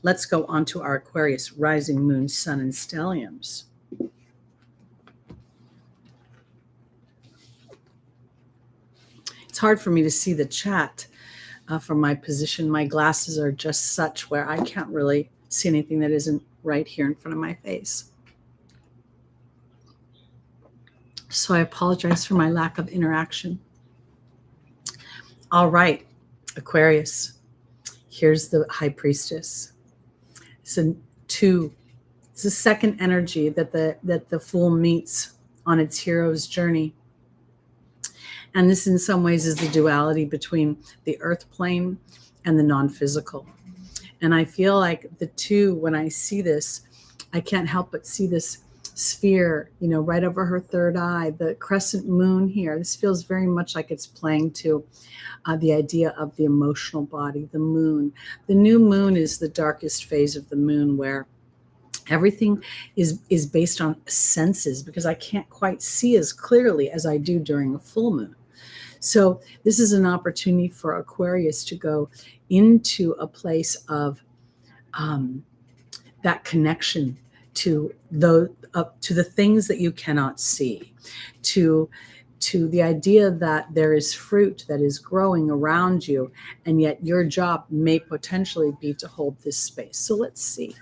let's go on to our Aquarius, rising, moon, sun, and stelliums. It's hard for me to see the chat from my position. My glasses are just such where I can't really see anything that isn't right here in front of my face. So I apologize for my lack of interaction. All right, Aquarius, here's the High Priestess. It's a 2. It's the second energy that the Fool meets on its hero's journey. And this in some ways is the duality between the earth plane and the non-physical. And I feel like the 2, when I see this, I can't help but see this sphere, right over her third eye, the crescent moon here. This feels very much like it's playing to the idea of the emotional body, the moon. The new moon is the darkest phase of the moon, where everything is based on senses, because I can't quite see as clearly as I do during a full moon. So this is an opportunity for Aquarius to go into a place of that connection to the things that you cannot see, to the idea that there is fruit that is growing around you, and yet your job may potentially be to hold this space. So let's see.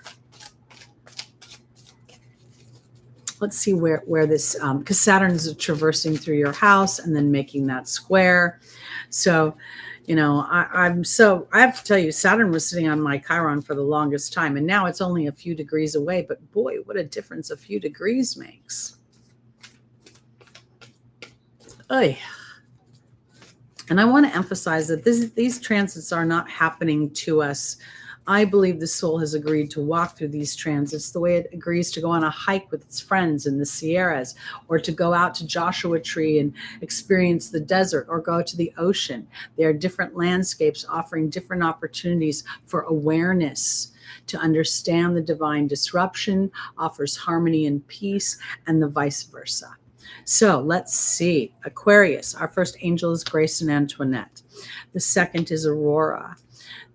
Let's see where this, because Saturn is traversing through your house and then making that square. So, I have to tell you, Saturn was sitting on my Chiron for the longest time, and now it's only a few degrees away. But boy, what a difference a few degrees makes. Oy. And I want to emphasize that these transits are not happening to us. I believe the soul has agreed to walk through these transits the way it agrees to go on a hike with its friends in the Sierras, or to go out to Joshua Tree and experience the desert, or go to the ocean. There are different landscapes offering different opportunities for awareness, to understand the divine disruption, offers harmony and peace, and the vice versa. So let's see. Aquarius, our first angel is Grace and Antoinette. The second is Aurora.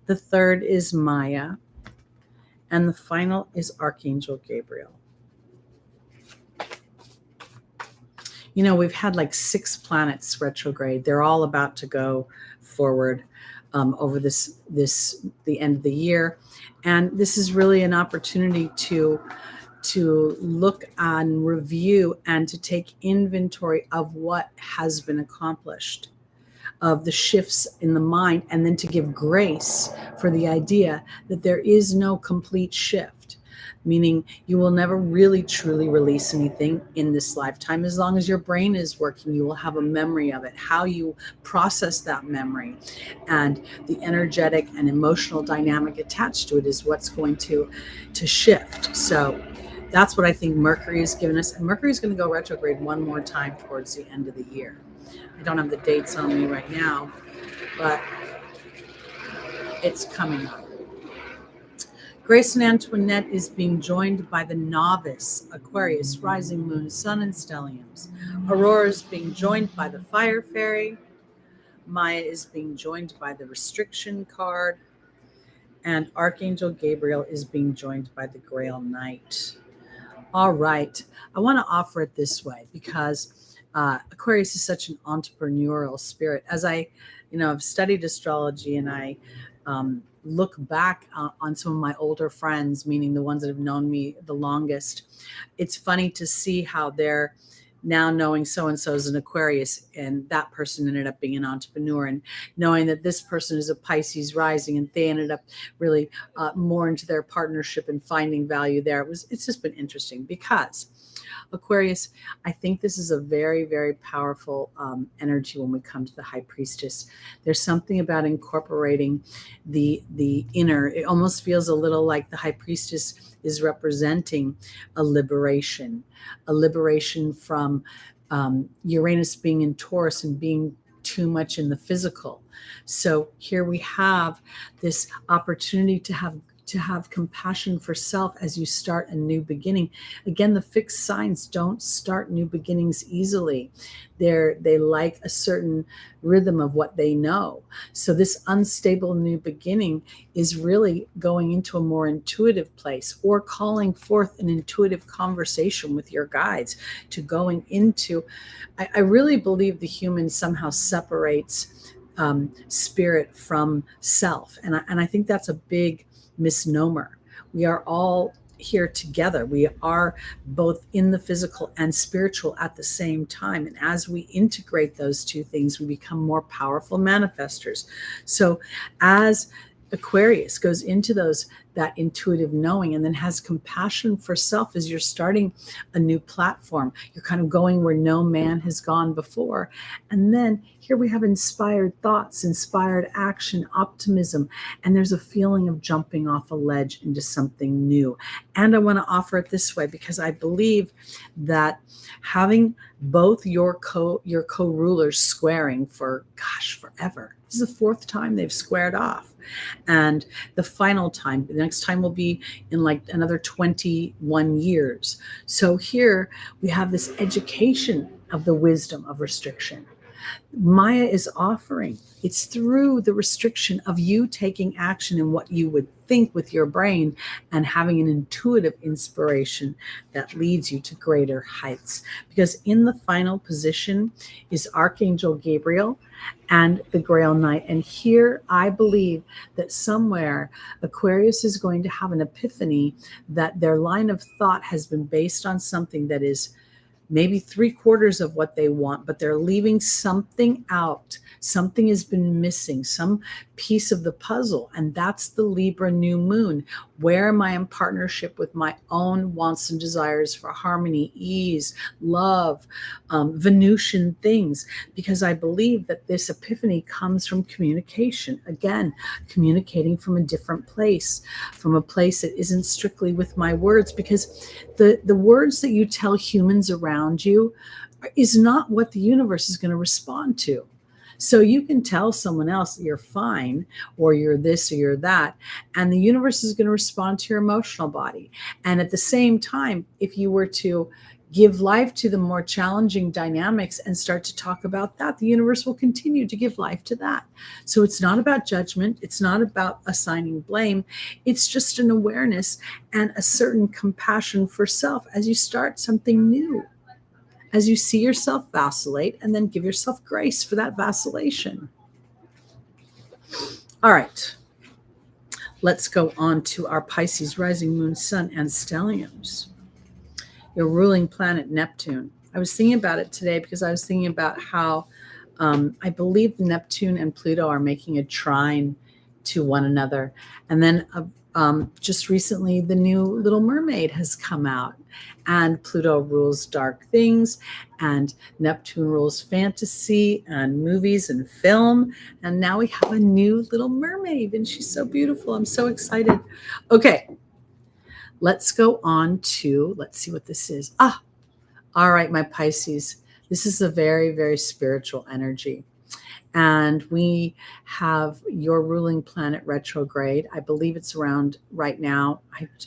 The third is Maya. And the final is Archangel Gabriel. We've had like 6 planets retrograde. They're all about to go forward over the end of the year. And this is really an opportunity to look and review and to take inventory of what has been accomplished, of the shifts in the mind, and then to give grace for the idea that there is no complete shift, meaning you will never really truly release anything in this lifetime. As long as your brain is working, you will have a memory of it. How you process that memory and the energetic and emotional dynamic attached to it is what's going to shift. So that's what I think Mercury has given us. And Mercury is going to go retrograde one more time towards the end of the year. I don't have the dates on me right now, but it's coming up. Grace and Antoinette is being joined by the novice, Aquarius, rising, moon, sun, and stelliums. Aurora is being joined by the fire fairy. Maya is being joined by the restriction card. And Archangel Gabriel is being joined by the Grail Knight. All right. I want to offer it this way because Aquarius is such an entrepreneurial spirit. As I've studied astrology, and I look back on some of my older friends, meaning the ones that have known me the longest, it's funny to see how they're now knowing so-and-so is an Aquarius and that person ended up being an entrepreneur, and knowing that this person is a Pisces rising and they ended up really more into their partnership and finding value there. It's just been interesting because Aquarius, I think this is a very, very powerful energy when we come to the High Priestess. There's something about incorporating the inner. It almost feels a little like the High Priestess is representing a liberation from Uranus being in Taurus and being too much in the physical. So here we have this opportunity to have compassion for self as you start a new beginning. Again, the fixed signs don't start new beginnings easily. They like a certain rhythm of what they know. So this unstable new beginning is really going into a more intuitive place, or calling forth an intuitive conversation with your guides, to going into, I really believe the human somehow separates spirit from self. And I think that's a big misnomer. We are all here together. We are both in the physical and spiritual at the same time. And as we integrate those two things, we become more powerful manifestors. So as Aquarius goes into that intuitive knowing and then has compassion for self as you're starting a new platform, you're kind of going where no man has gone before. And then here we have inspired thoughts, inspired action, optimism, and there's a feeling of jumping off a ledge into something new. And I want to offer it this way because I believe that having both your co-rulers squaring for, forever. This is the fourth time they've squared off. And the final time, the next time will be in like another 21 years. So here we have this education of the wisdom of restriction. Maya is offering. It's through the restriction of you taking action in what you would think with your brain and having an intuitive inspiration that leads you to greater heights. Because in the final position is Archangel Gabriel and the Grail Knight. And here I believe that somewhere Aquarius is going to have an epiphany that their line of thought has been based on something that is maybe 3/4 of what they want, but they're leaving something out. Something has been missing, some piece of the puzzle. And that's the Libra new moon. Where am I in partnership with my own wants and desires for harmony, ease, love, Venusian things? Because I believe that this epiphany comes from communication. Again, communicating from a different place, from a place that isn't strictly with my words, because the words that you tell humans around you is not what the universe is going to respond to. So you can tell someone else you're fine, or you're this, or you're that, and the universe is going to respond to your emotional body. And at the same time, if you were to give life to the more challenging dynamics and start to talk about that, the universe will continue to give life to that. So it's not about judgment. It's not about assigning blame. It's just an awareness and a certain compassion for self as you start something new, as you see yourself vacillate, and then give yourself grace for that vacillation. All right. Let's go on to our Pisces rising, moon, sun, and stelliums. Your ruling planet, Neptune. I was thinking about it today because I was thinking about how I believe Neptune and Pluto are making a trine to one another. And then just recently, the new Little Mermaid has come out. And Pluto rules dark things, and Neptune rules fantasy and movies and film. And now we have a new Little Mermaid, and she's so beautiful. I'm so excited. Okay, let's go on to, let's see what this is. All right, my Pisces. This is a very, very spiritual energy. And we have your ruling planet retrograde. I believe it's around right now.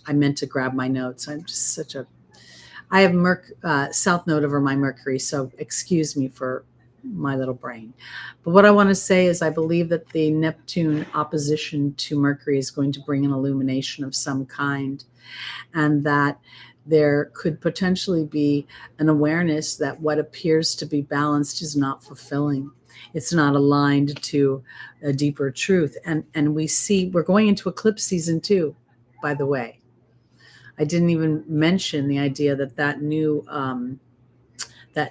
I meant to grab my notes. I'm just I have South Node over my Mercury, so excuse me for my little brain. But what I want to say is I believe that the Neptune opposition to Mercury is going to bring an illumination of some kind, and that there could potentially be an awareness that what appears to be balanced is not fulfilling. It's not aligned to a deeper truth. And we see we're going into eclipse season too, by the way. I didn't even mention the idea that that new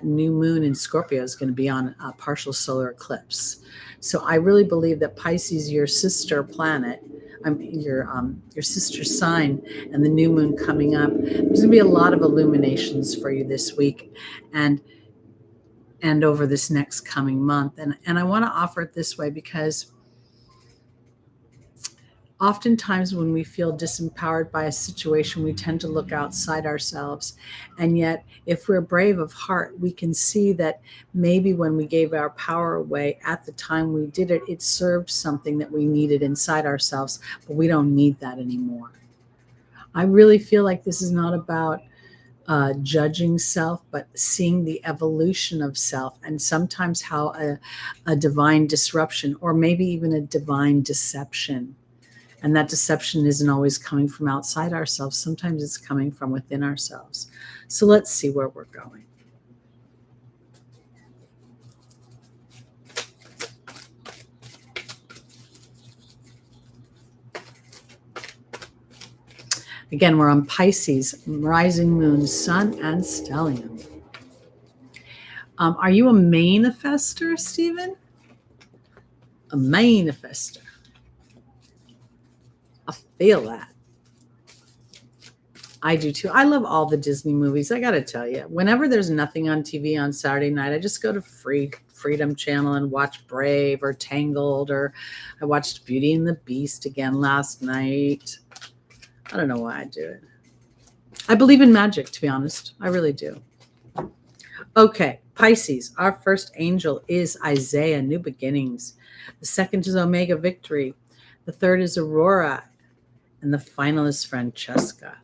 moon in Scorpio is going to be on a partial solar eclipse. So I really believe that Pisces, your sister planet, your sister sign, and the new moon coming up, there's going to be a lot of illuminations for you this week and over this next coming month. And I want to offer it this way because oftentimes when we feel disempowered by a situation, we tend to look outside ourselves. And yet, if we're brave of heart, we can see that maybe when we gave our power away at the time we did it, it served something that we needed inside ourselves, but we don't need that anymore. I really feel like this is not about judging self, but seeing the evolution of self, and sometimes how a divine disruption, or maybe even a divine deception, and that deception isn't always coming from outside ourselves. Sometimes it's coming from within ourselves. So let's see where we're going. Again, we're on Pisces, rising moon, sun, and stellium. Are you a manifester, Stephen? A manifester. I feel that. I do too. I love all the Disney movies. I got to tell you, whenever there's nothing on TV on Saturday night, I just go to Freedom Channel and watch Brave or Tangled, or I watched Beauty and the Beast again last night. I don't know why I do it. I believe in magic, to be honest. I really do. Okay, Pisces. Our first angel is Isaiah, new beginnings. The second is Omega, victory. The third is Aurora. And the final is Francesca.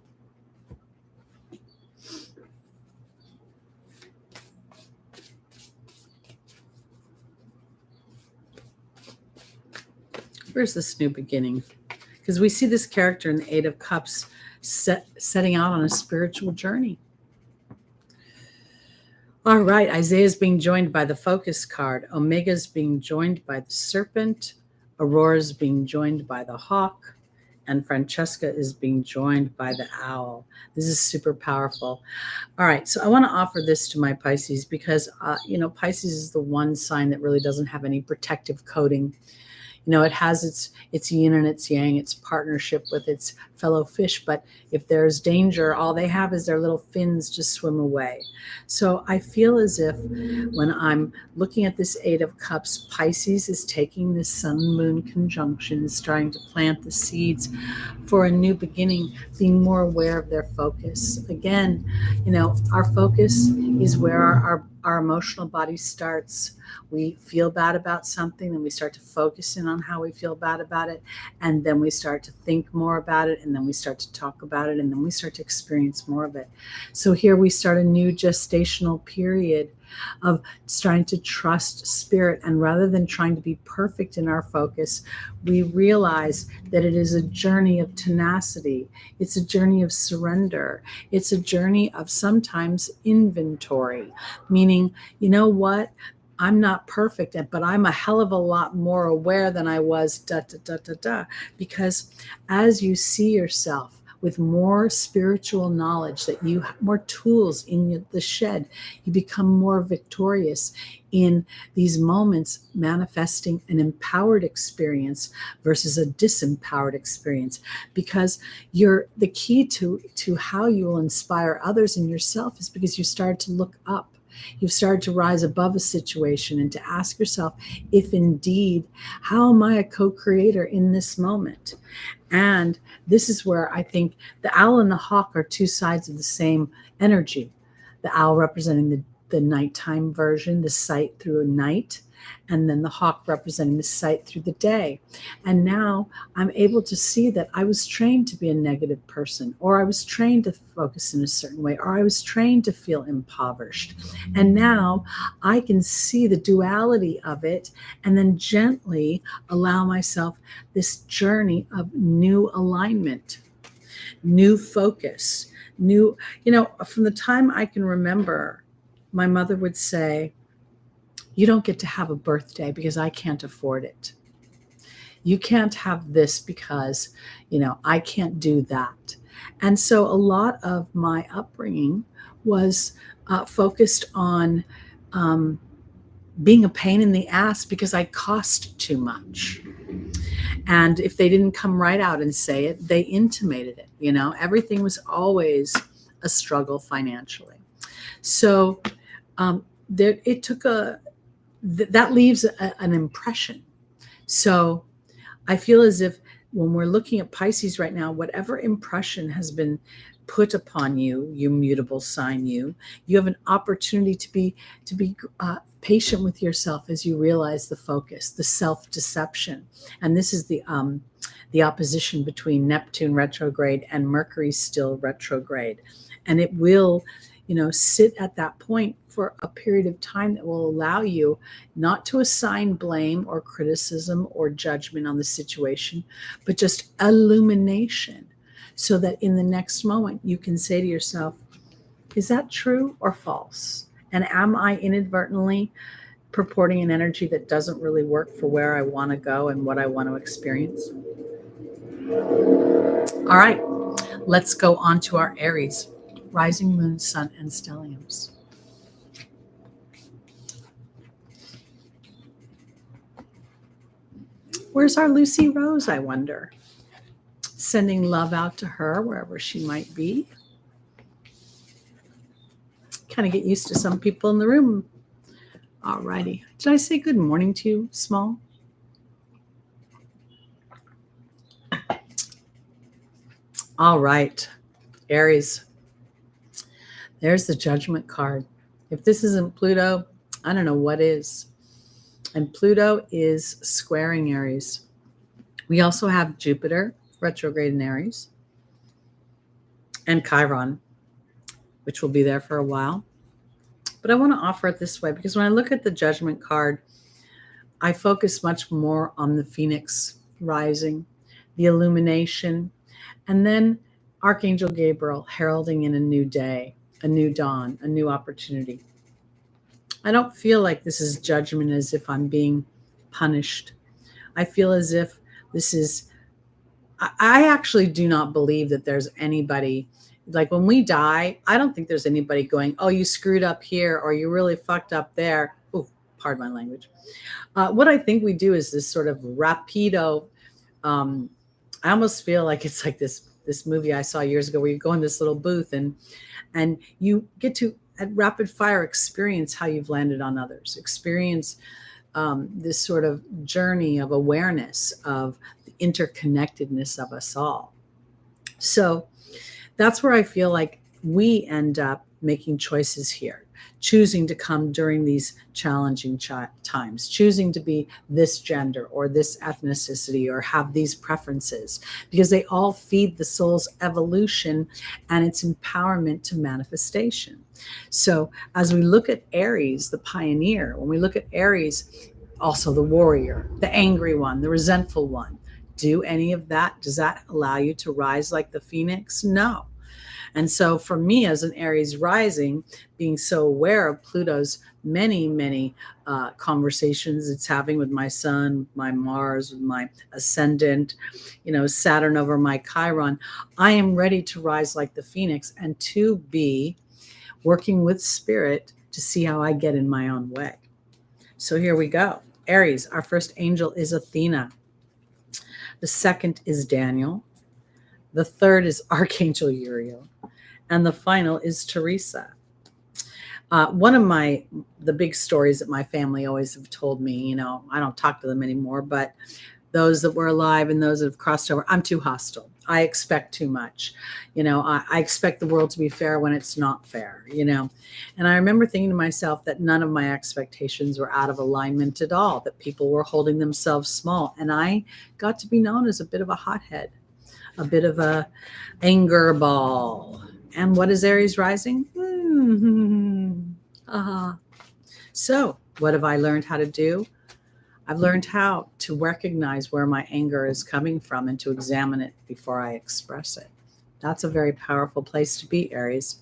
Where's this new beginning? Because we see this character in the Eight of Cups setting out on a spiritual journey. All right, Isaiah is being joined by the Focus card. Omega is being joined by the Serpent. Aurora is being joined by the Hawk. And Francesca is being joined by the Owl. This is super powerful. All right, so I want to offer this to my Pisces because, Pisces is the one sign that really doesn't have any protective coating. It has its yin and its yang, its partnership with its fellow fish. But if there's danger, all they have is their little fins to swim away. So I feel as if when I'm looking at this Eight of Cups, Pisces is taking this sun-moon conjunction, is trying to plant the seeds for a new beginning, being more aware of their focus. Again, our focus is where our emotional body starts. We feel bad about something, then we start to focus in on how we feel bad about it, and then we start to think more about it, and then we start to talk about it, and then we start to experience more of it. So here we start a new gestational period of starting to trust spirit, and rather than trying to be perfect in our focus, we realize that it is a journey of tenacity. It's a journey of surrender. It's a journey of sometimes inventory, meaning, you know what? I'm not perfect, but I'm a hell of a lot more aware than I was, because as you see yourself with more spiritual knowledge, that you have more tools in the shed, you become more victorious in these moments, manifesting an empowered experience versus a disempowered experience. Because the key to how you will inspire others and yourself is because you start to look up. You've started to rise above a situation and to ask yourself, if indeed, how am I a co-creator in this moment? And this is where I think the owl and the hawk are two sides of the same energy. The owl representing the nighttime version, the sight through a night, and then the hawk representing the sight through the day. And now I'm able to see that I was trained to be a negative person, or I was trained to focus in a certain way, or I was trained to feel impoverished. And now I can see the duality of it and then gently allow myself this journey of new alignment, new focus, from the time I can remember, my mother would say, You don't get to have a birthday because I can't afford it. You can't have this because, I can't do that. And so a lot of my upbringing was focused on being a pain in the ass because I cost too much. And if they didn't come right out and say it, they intimated it. Everything was always a struggle financially. So that leaves an impression. So I feel as if when we're looking at Pisces right now, whatever impression has been put upon you, you mutable sign, you have an opportunity to be patient with yourself as you realize the focus, the self-deception. And this is the opposition between Neptune retrograde and Mercury still retrograde. And it will, sit at that point for a period of time that will allow you not to assign blame or criticism or judgment on the situation, but just illumination, so that in the next moment you can say to yourself, is that true or false? And am I inadvertently purporting an energy that doesn't really work for where I want to go and what I want to experience? All right, let's go on to our Aries, rising moon, sun, and stelliums. Where's our Lucy Rose, I wonder? Sending love out to her wherever she might be. Kind of get used to some people in the room. All righty. Did I say good morning to you, Small? All right, Aries. There's the Judgment card. If this isn't Pluto, I don't know what is. And Pluto is squaring Aries. We also have Jupiter retrograde in Aries and Chiron, which will be there for a while. But I want to offer it this way because when I look at the Judgment card, I focus much more on the Phoenix rising, the illumination, and then Archangel Gabriel heralding in a new day, a new dawn, a new opportunity. I don't feel like this is judgment as if I'm being punished. I feel as if this is, I actually do not believe that there's anybody, like when we die, I don't think there's anybody going, oh, you screwed up here or you really fucked up there. Oh, pardon my language. What I think we do is this sort of rapido. I almost feel like it's like this movie I saw years ago where you go in this little booth and you get to at rapid fire experience how you've landed on others, experience this sort of journey of awareness of the interconnectedness of us all. So that's where I feel like we end up making choices here, choosing to come during these challenging times, choosing to be this gender or this ethnicity or have these preferences, because they all feed the soul's evolution and its empowerment to manifestation. So as we look at Aries, the pioneer, when we look at Aries, also the warrior, the angry one, the resentful one, do any of that? Does that allow you to rise like the Phoenix? No. And so for me as an Aries rising, being so aware of Pluto's many conversations it's having with my sun, my Mars, with my ascendant, Saturn over my Chiron, I am ready to rise like the Phoenix and to be working with spirit to see how I get in my own way. So here we go. Aries, our first angel is Athena. The second is Daniel. The third is Archangel Uriel. And the final is Teresa. One of the big stories that my family always have told me, I don't talk to them anymore, but those that were alive and those that have crossed over, I'm too hostile. I expect too much. I expect the world to be fair when it's not fair, And I remember thinking to myself that none of my expectations were out of alignment at all, that people were holding themselves small. And I got to be known as a bit of a hothead, a bit of a anger ball. And what is Aries rising? So what have I learned how to do? I've learned how to recognize where my anger is coming from and to examine it before I express it. That's a very powerful place to be, Aries,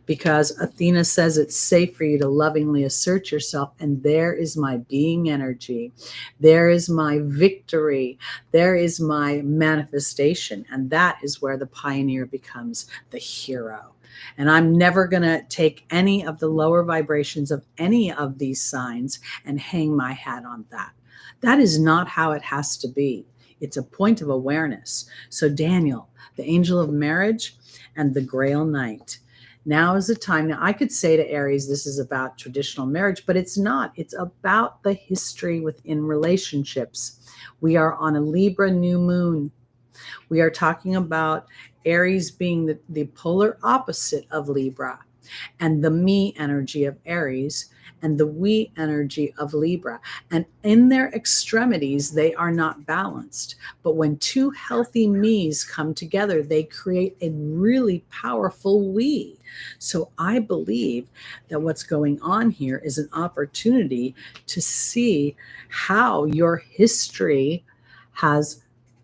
because Athena says it's safe for you to lovingly assert yourself. And there is my being energy. There is my victory. There is my manifestation. And that is where the pioneer becomes the hero. And I'm never going to take any of the lower vibrations of any of these signs and hang my hat on that. That is not how it has to be. It's a point of awareness. So Daniel, the angel of marriage, and the Grail Knight. Now is the time. Now, I could say to Aries, this is about traditional marriage, but it's not. It's about the history within relationships. We are on a Libra new moon. We are talking about Aries being the polar opposite of Libra, and the me energy of Aries and the we energy of Libra. And in their extremities, they are not balanced. But when two healthy me's come together, they create a really powerful we. So I believe that what's going on here is an opportunity to see how your history has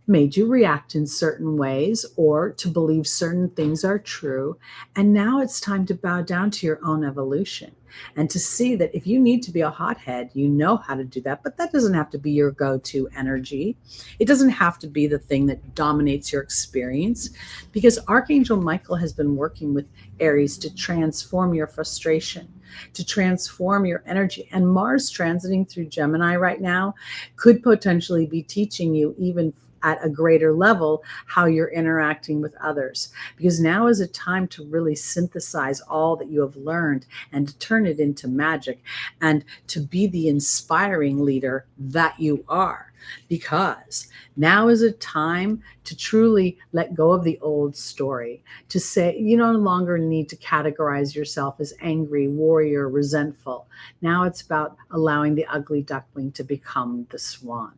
made you react in certain ways or to believe certain things are true. And now it's time to bow down to your own evolution and to see that if you need to be a hothead, you know how to do that, but that doesn't have to be your go-to energy. It doesn't have to be the thing that dominates your experience, because Archangel Michael has been working with Aries to transform your frustration, to transform your energy. And Mars transiting through Gemini right now could potentially be teaching you even at a greater level how you're interacting with others, because now is a time to really synthesize all that you have learned and to turn it into magic and to be the inspiring leader that you are, because now is a time to truly let go of the old story, to say you no longer need to categorize yourself as angry, warrior, resentful. Now it's about allowing the ugly duckling to become the swan.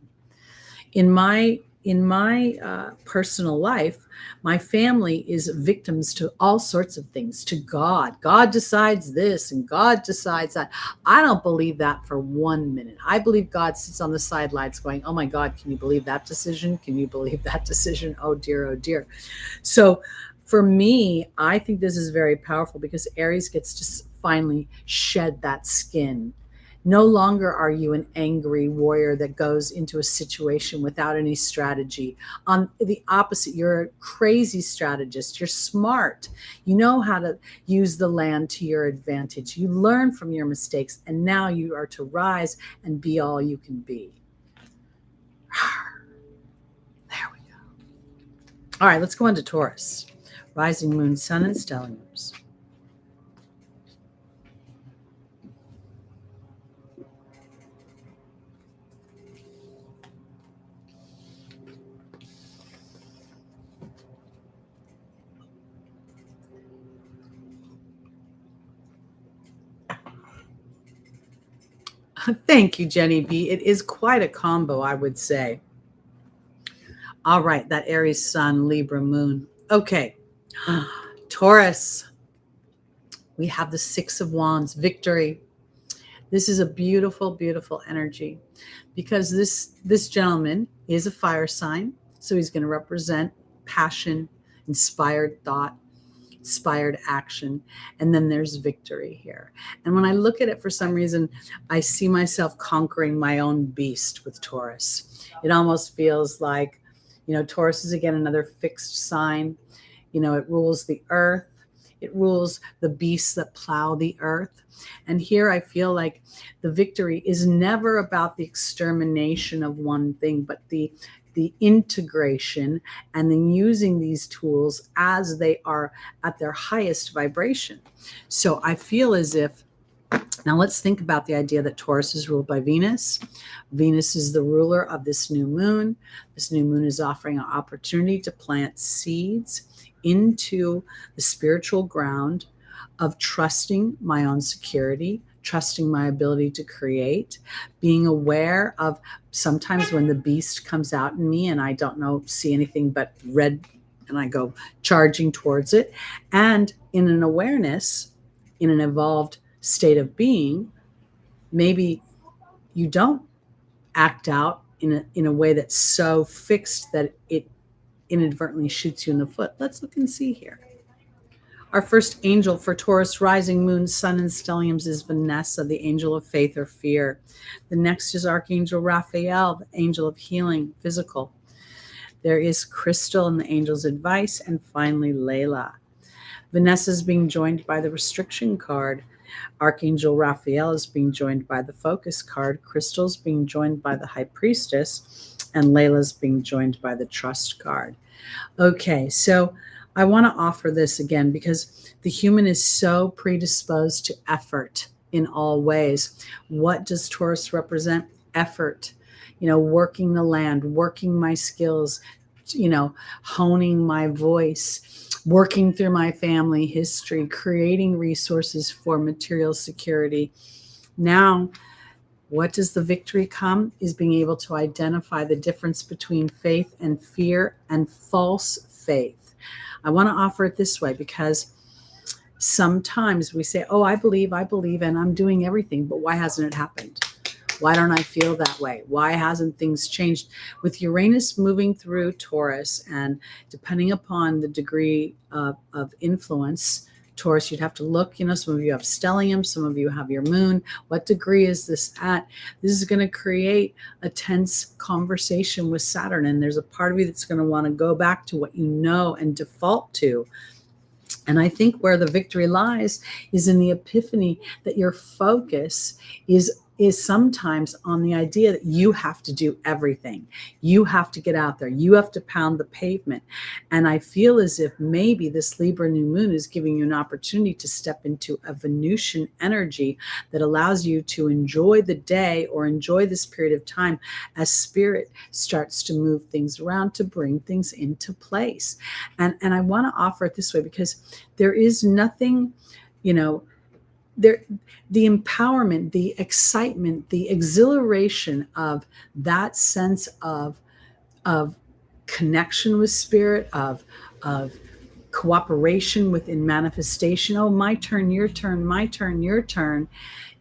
In my personal life, my family is victims to all sorts of things, to God. God decides this and God decides that. I don't believe that for 1 minute. I believe God sits on the sidelines going, oh my God, can you believe that decision? Can you believe that decision? Oh dear, oh dear. So for me, I think this is very powerful because Aries gets to finally shed that skin. No longer are you an angry warrior that goes into a situation without any strategy. On the opposite, you're a crazy strategist. You're smart. You know how to use the land to your advantage. You learn from your mistakes, and now you are to rise and be all you can be. There we go. All right, let's go on to Taurus. Rising moon, sun, and stelliums. Thank you, Jenny B. It is quite a combo, I would say. All right, that Aries sun, Libra moon. Okay, Taurus. We have the Six of Wands, victory. This is a beautiful, beautiful energy because this gentleman is a fire sign. So he's going to represent passion, inspired thought, inspired action. And then there's victory here. And when I look at it, for some reason, I see myself conquering my own beast with Taurus. It almost feels like, Taurus is again another fixed sign. It rules the earth. It rules the beasts that plow the earth. And here I feel like the victory is never about the extermination of one thing, but the integration and then using these tools as they are at their highest vibration. So I feel as if, now let's think about the idea that Taurus is ruled by Venus. Venus is the ruler of this new moon. This new moon is offering an opportunity to plant seeds into the spiritual ground of trusting my own security, trusting my ability to create, being aware of sometimes when the beast comes out in me and I don't see anything but red and I go charging towards it. And in an awareness, in an evolved state of being, maybe you don't act out in a way that's so fixed that it inadvertently shoots you in the foot. Let's look and see here. Our first angel for Taurus, rising, moon, sun, and stelliums is Vanessa, the angel of faith or fear. The next is Archangel Raphael, the angel of healing, physical. There is Crystal and the angel's advice, and finally Layla. Vanessa is being joined by the restriction card. Archangel Raphael is being joined by the focus card. Crystal's being joined by the high priestess, and Layla's being joined by the trust card. Okay, so I want to offer this again because the human is so predisposed to effort in all ways. What does Taurus represent? Effort. Working the land, working my skills, honing my voice, working through my family history, creating resources for material security. Now, what does the victory come? Is being able to identify the difference between faith and fear and false faith. I want to offer it this way because sometimes we say, oh, I believe, and I'm doing everything, but why hasn't it happened? Why don't I feel that way? Why hasn't things changed? With Uranus moving through Taurus, and depending upon the degree of influence, Taurus, you'd have to look, some of you have stellium, some of you have your moon. What degree is this at? This is going to create a tense conversation with Saturn. And there's a part of you that's going to want to go back to what you know and default to. And I think where the victory lies is in the epiphany that your focus is sometimes on the idea that you have to do everything. You have to get out there. You have to pound the pavement. And I feel as if maybe this Libra new moon is giving you an opportunity to step into a Venusian energy that allows you to enjoy the day or enjoy this period of time as spirit starts to move things around to bring things into place. And I want to offer it this way because there is nothing, the empowerment, the excitement, the exhilaration of that sense of connection with spirit, of cooperation within manifestation. Oh, my turn, your turn, my turn, your turn,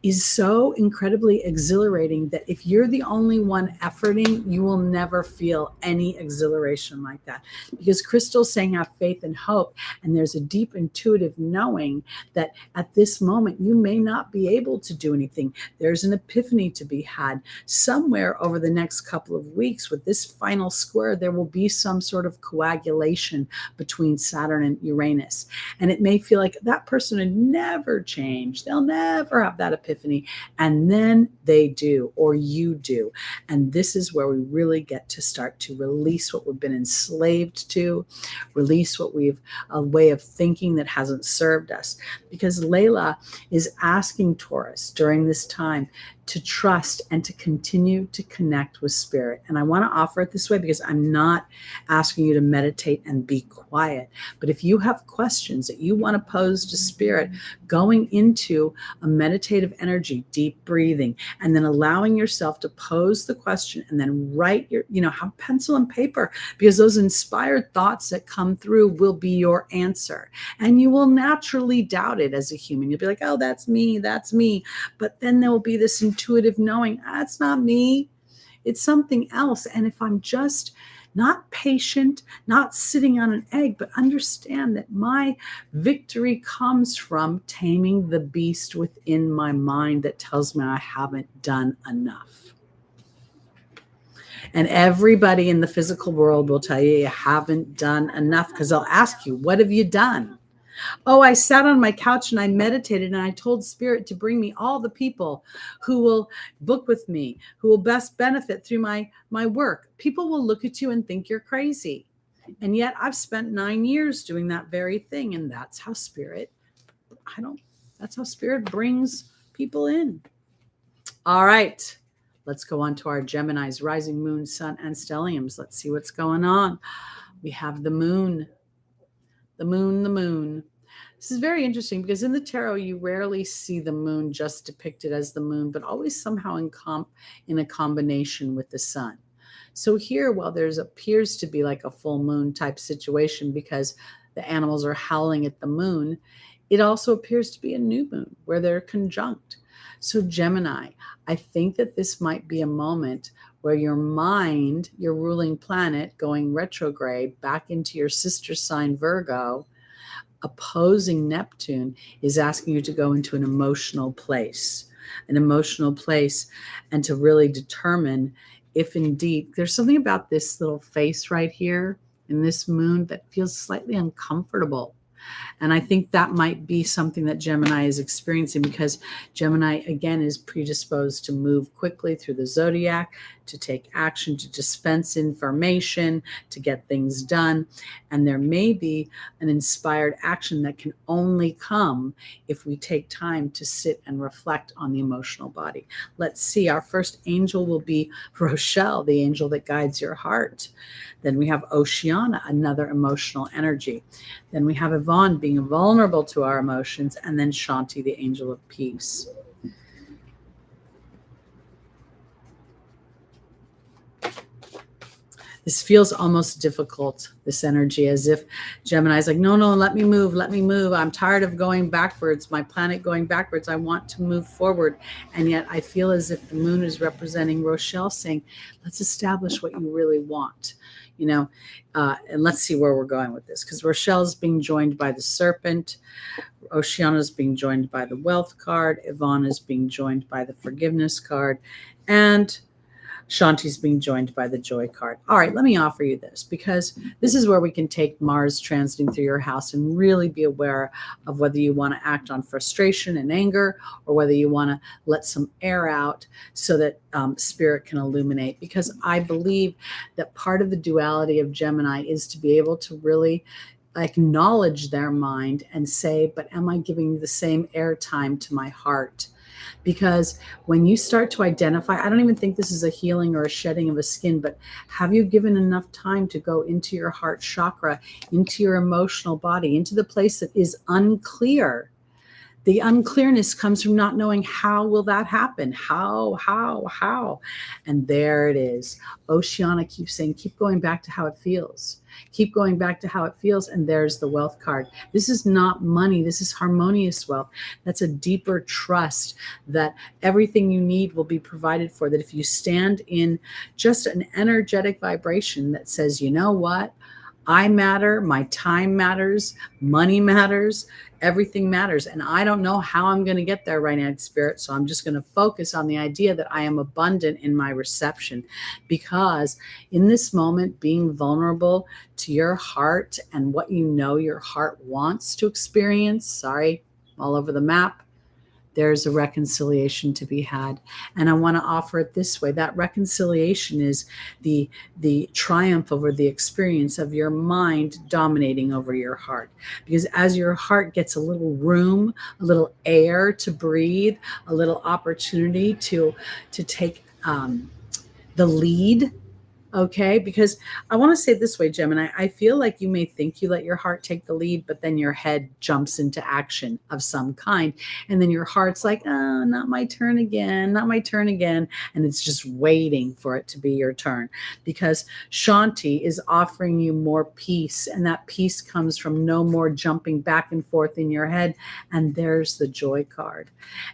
is so incredibly exhilarating that if you're the only one efforting, you will never feel any exhilaration like that. Because Crystal's saying have faith and hope, and there's a deep intuitive knowing that at this moment you may not be able to do anything. There's an epiphany to be had. Somewhere over the next couple of weeks with this final square, there will be some sort of coagulation between Saturn and Uranus. And it may feel like that person would never change. They'll never have that epiphany. And then they do, or you do. And this is where we really get to start to release what we've been enslaved to, release a way of thinking that hasn't served us. Because Layla is asking Taurus during this time to trust and to continue to connect with spirit. And I want to offer it this way because I'm not asking you to meditate and be quiet. But if you have questions that you want to pose to spirit, going into a meditative energy, deep breathing, and then allowing yourself to pose the question and then write have pencil and paper, because those inspired thoughts that come through will be your answer. And you will naturally doubt it as a human. You'll be like, oh, that's me. But then there will be this intuitive knowing, that's not me. It's something else. And if I'm just not patient, not sitting on an egg, but understand that my victory comes from taming the beast within my mind that tells me I haven't done enough. And everybody in the physical world will tell you haven't done enough, because they'll ask you, what have you done? Oh, I sat on my couch and I meditated and I told spirit to bring me all the people who will book with me, who will best benefit through my work. People will look at you and think you're crazy. And yet I've spent 9 years doing that very thing. And that's how spirit brings people in. All right, let's go on to our Geminis, rising, moon, sun, and stelliums. Let's see what's going on. We have the moon. The moon. This is very interesting because in the tarot, you rarely see the moon just depicted as the moon, but always somehow in a combination with the sun. So here, while there appears to be like a full moon type situation because the animals are howling at the moon, it also appears to be a new moon where they're conjunct. So Gemini, I think that this might be a moment where your mind, your ruling planet going retrograde back into your sister sign Virgo, opposing Neptune, is asking you to go into an emotional place, and to really determine if indeed there's something about this little face right here in this moon that feels slightly uncomfortable. And I think that might be something that Gemini is experiencing, because Gemini, again, is predisposed to move quickly through the zodiac, to take action, to dispense information, to get things done. And there may be an inspired action that can only come if we take time to sit and reflect on the emotional body. Let's see. Our first angel will be Rochelle, the angel that guides your heart. Then we have Oceana, another emotional energy. Then we have Yvonne, being vulnerable to our emotions, and then Shanti, the angel of peace. This feels almost difficult, this energy, as if Gemini's like, no, let me move. I'm tired of going backwards, my planet going backwards. I want to move forward. And yet I feel as if the moon is representing Rochelle, saying, let's establish what you really want. And let's see where we're going with this, because Rochelle's being joined by the serpent, Oceana's being joined by the wealth card, Yvonne is being joined by the forgiveness card, and Shanti's being joined by the joy card. All right, let me offer you this, because this is where we can take Mars transiting through your house and really be aware of whether you want to act on frustration and anger, or whether you want to let some air out so that spirit can illuminate. Because I believe that part of the duality of Gemini is to be able to really acknowledge their mind and say, but am I giving the same airtime to my heart? Because when you start to identify, I don't even think this is a healing or a shedding of a skin, but have you given enough time to go into your heart chakra, into your emotional body, into the place that is unclear? The unclearness comes from not knowing, how will that happen? How? And there it is. Oceana keeps saying, keep going back to how it feels. Keep going back to how it feels. And there's the wealth card. This is not money. This is harmonious wealth. That's a deeper trust that everything you need will be provided for. That if you stand in just an energetic vibration that says, you know what? I matter, my time matters, money matters, everything matters. And I don't know how I'm going to get there right now, Spirit. So I'm just going to focus on the idea that I am abundant in my reception. Because in this moment, being vulnerable to your heart and what you know your heart wants to experience, all over the map, there's a reconciliation to be had. And I want to offer it this way. That reconciliation is the triumph over the experience of your mind dominating over your heart. Because as your heart gets a little room, a little air to breathe, a little opportunity to take the lead. Okay, because I want to say it this way, Gemini, I feel like you may think you let your heart take the lead, but then your head jumps into action of some kind. And then your heart's like, oh, not my turn again. And it's just waiting for it to be your turn, because Shanti is offering you more peace. And that peace comes from no more jumping back and forth in your head. And there's the joy card.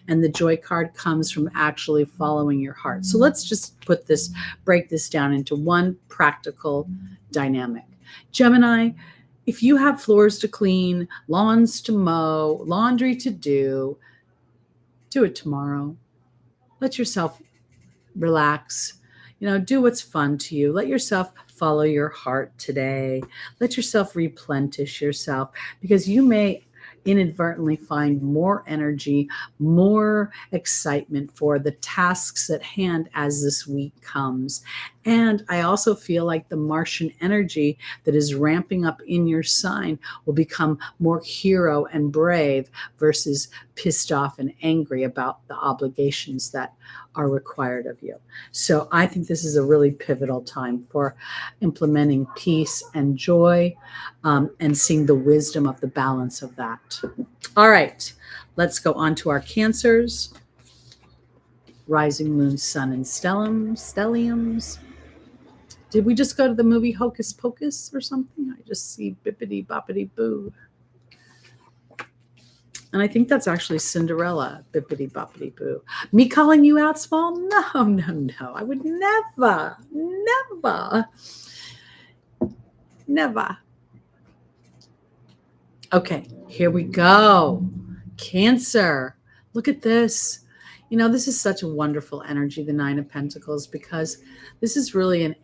And the joy card comes from actually following your heart. So let's just break this down into one practical dynamic. Gemini, if you have floors to clean, lawns to mow, laundry to do it tomorrow. Let yourself relax. Do what's fun to you. Let yourself follow your heart today. Let yourself replenish yourself, because you may inadvertently find more energy, more excitement for the tasks at hand as this week comes. And I also feel like the Martian energy that is ramping up in your sign will become more hero and brave versus pissed off and angry about the obligations that are required of you. So I think this is a really pivotal time for implementing peace and joy, and seeing the wisdom of the balance of that. All right, let's go on to our Cancers. Rising moon, sun, and stelliums. Did we just go to the movie Hocus Pocus or something? I just see bippity boppity boo. And I think that's actually Cinderella, bippity boppity boo. Me calling you out small? No, no, no. I would never, never, never. Okay, here we go. Cancer. Look at this. You know, this is such a wonderful energy, the Nine of Pentacles, because this is really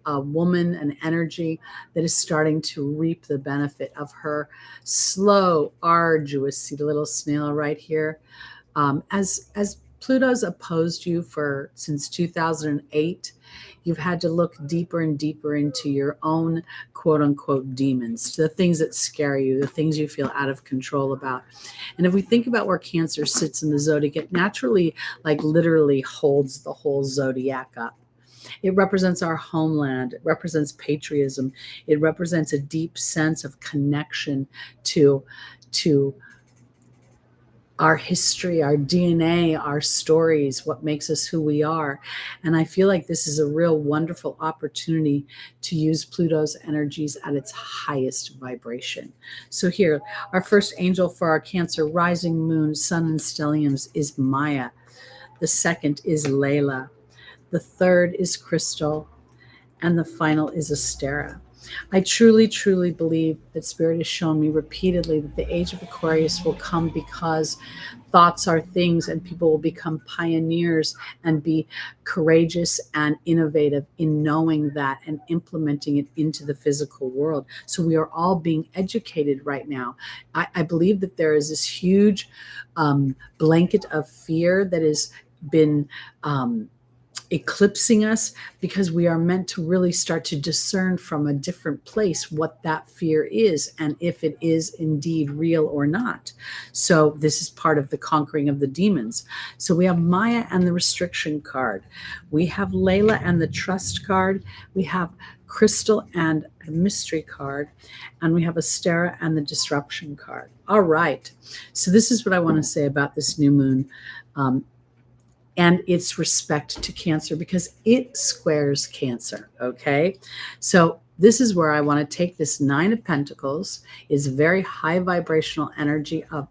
a woman, an energy that is starting to reap the benefit of her slow, arduous, see the little snail right here, as Pluto's opposed you since 2008, you've had to look deeper and deeper into your own quote unquote demons, the things that scare you, the things you feel out of control about. And if we think about where Cancer sits in the zodiac, it naturally, like literally holds the whole zodiac up. It represents our homeland. It represents patriotism. It represents a deep sense of connection to our history, our DNA, our stories, what makes us who we are. And I feel like this is a real wonderful opportunity to use Pluto's energies at its highest vibration. So here, our first angel for our Cancer rising moon, sun and stelliums is Maya. The second is Layla. The third is Crystal. And the final is Astera. I truly, truly believe that Spirit has shown me repeatedly that the age of Aquarius will come because thoughts are things and people will become pioneers and be courageous and innovative in knowing that and implementing it into the physical world. So we are all being educated right now. I believe that there is this huge blanket of fear that has been eclipsing us because we are meant to really start to discern from a different place what that fear is and if it is indeed real or not. So this is part of the conquering of the demons. So we have Maya and the restriction card. We have Layla and the trust card. We have Crystal and the mystery card. And we have Astera and the disruption card. All right. So this is what I want to say about this new moon. And its respect to Cancer because it squares Cancer, okay? So this is where I want to take this Nine of Pentacles, is very high vibrational energy of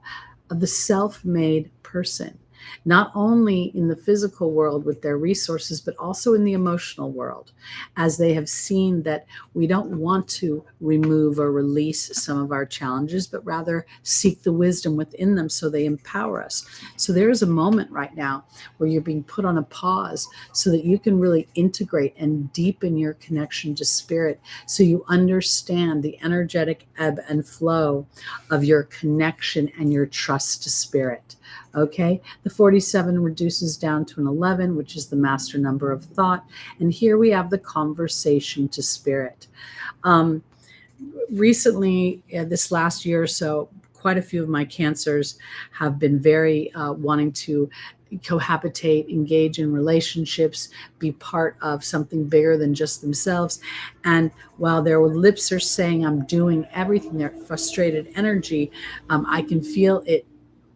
the self-made person, not only in the physical world with their resources, but also in the emotional world, as they have seen that we don't want to remove or release some of our challenges, but rather seek the wisdom within them so they empower us. So there is a moment right now where you're being put on a pause so that you can really integrate and deepen your connection to Spirit, so you understand the energetic ebb and flow of your connection and your trust to Spirit. Okay, the 47 reduces down to an 11, which is the master number of thought. And here we have the conversation to Spirit. Recently, this last year or so, quite a few of my Cancers have been very wanting to cohabitate, engage in relationships, be part of something bigger than just themselves. And while their lips are saying, I'm doing everything, their frustrated energy, I can feel it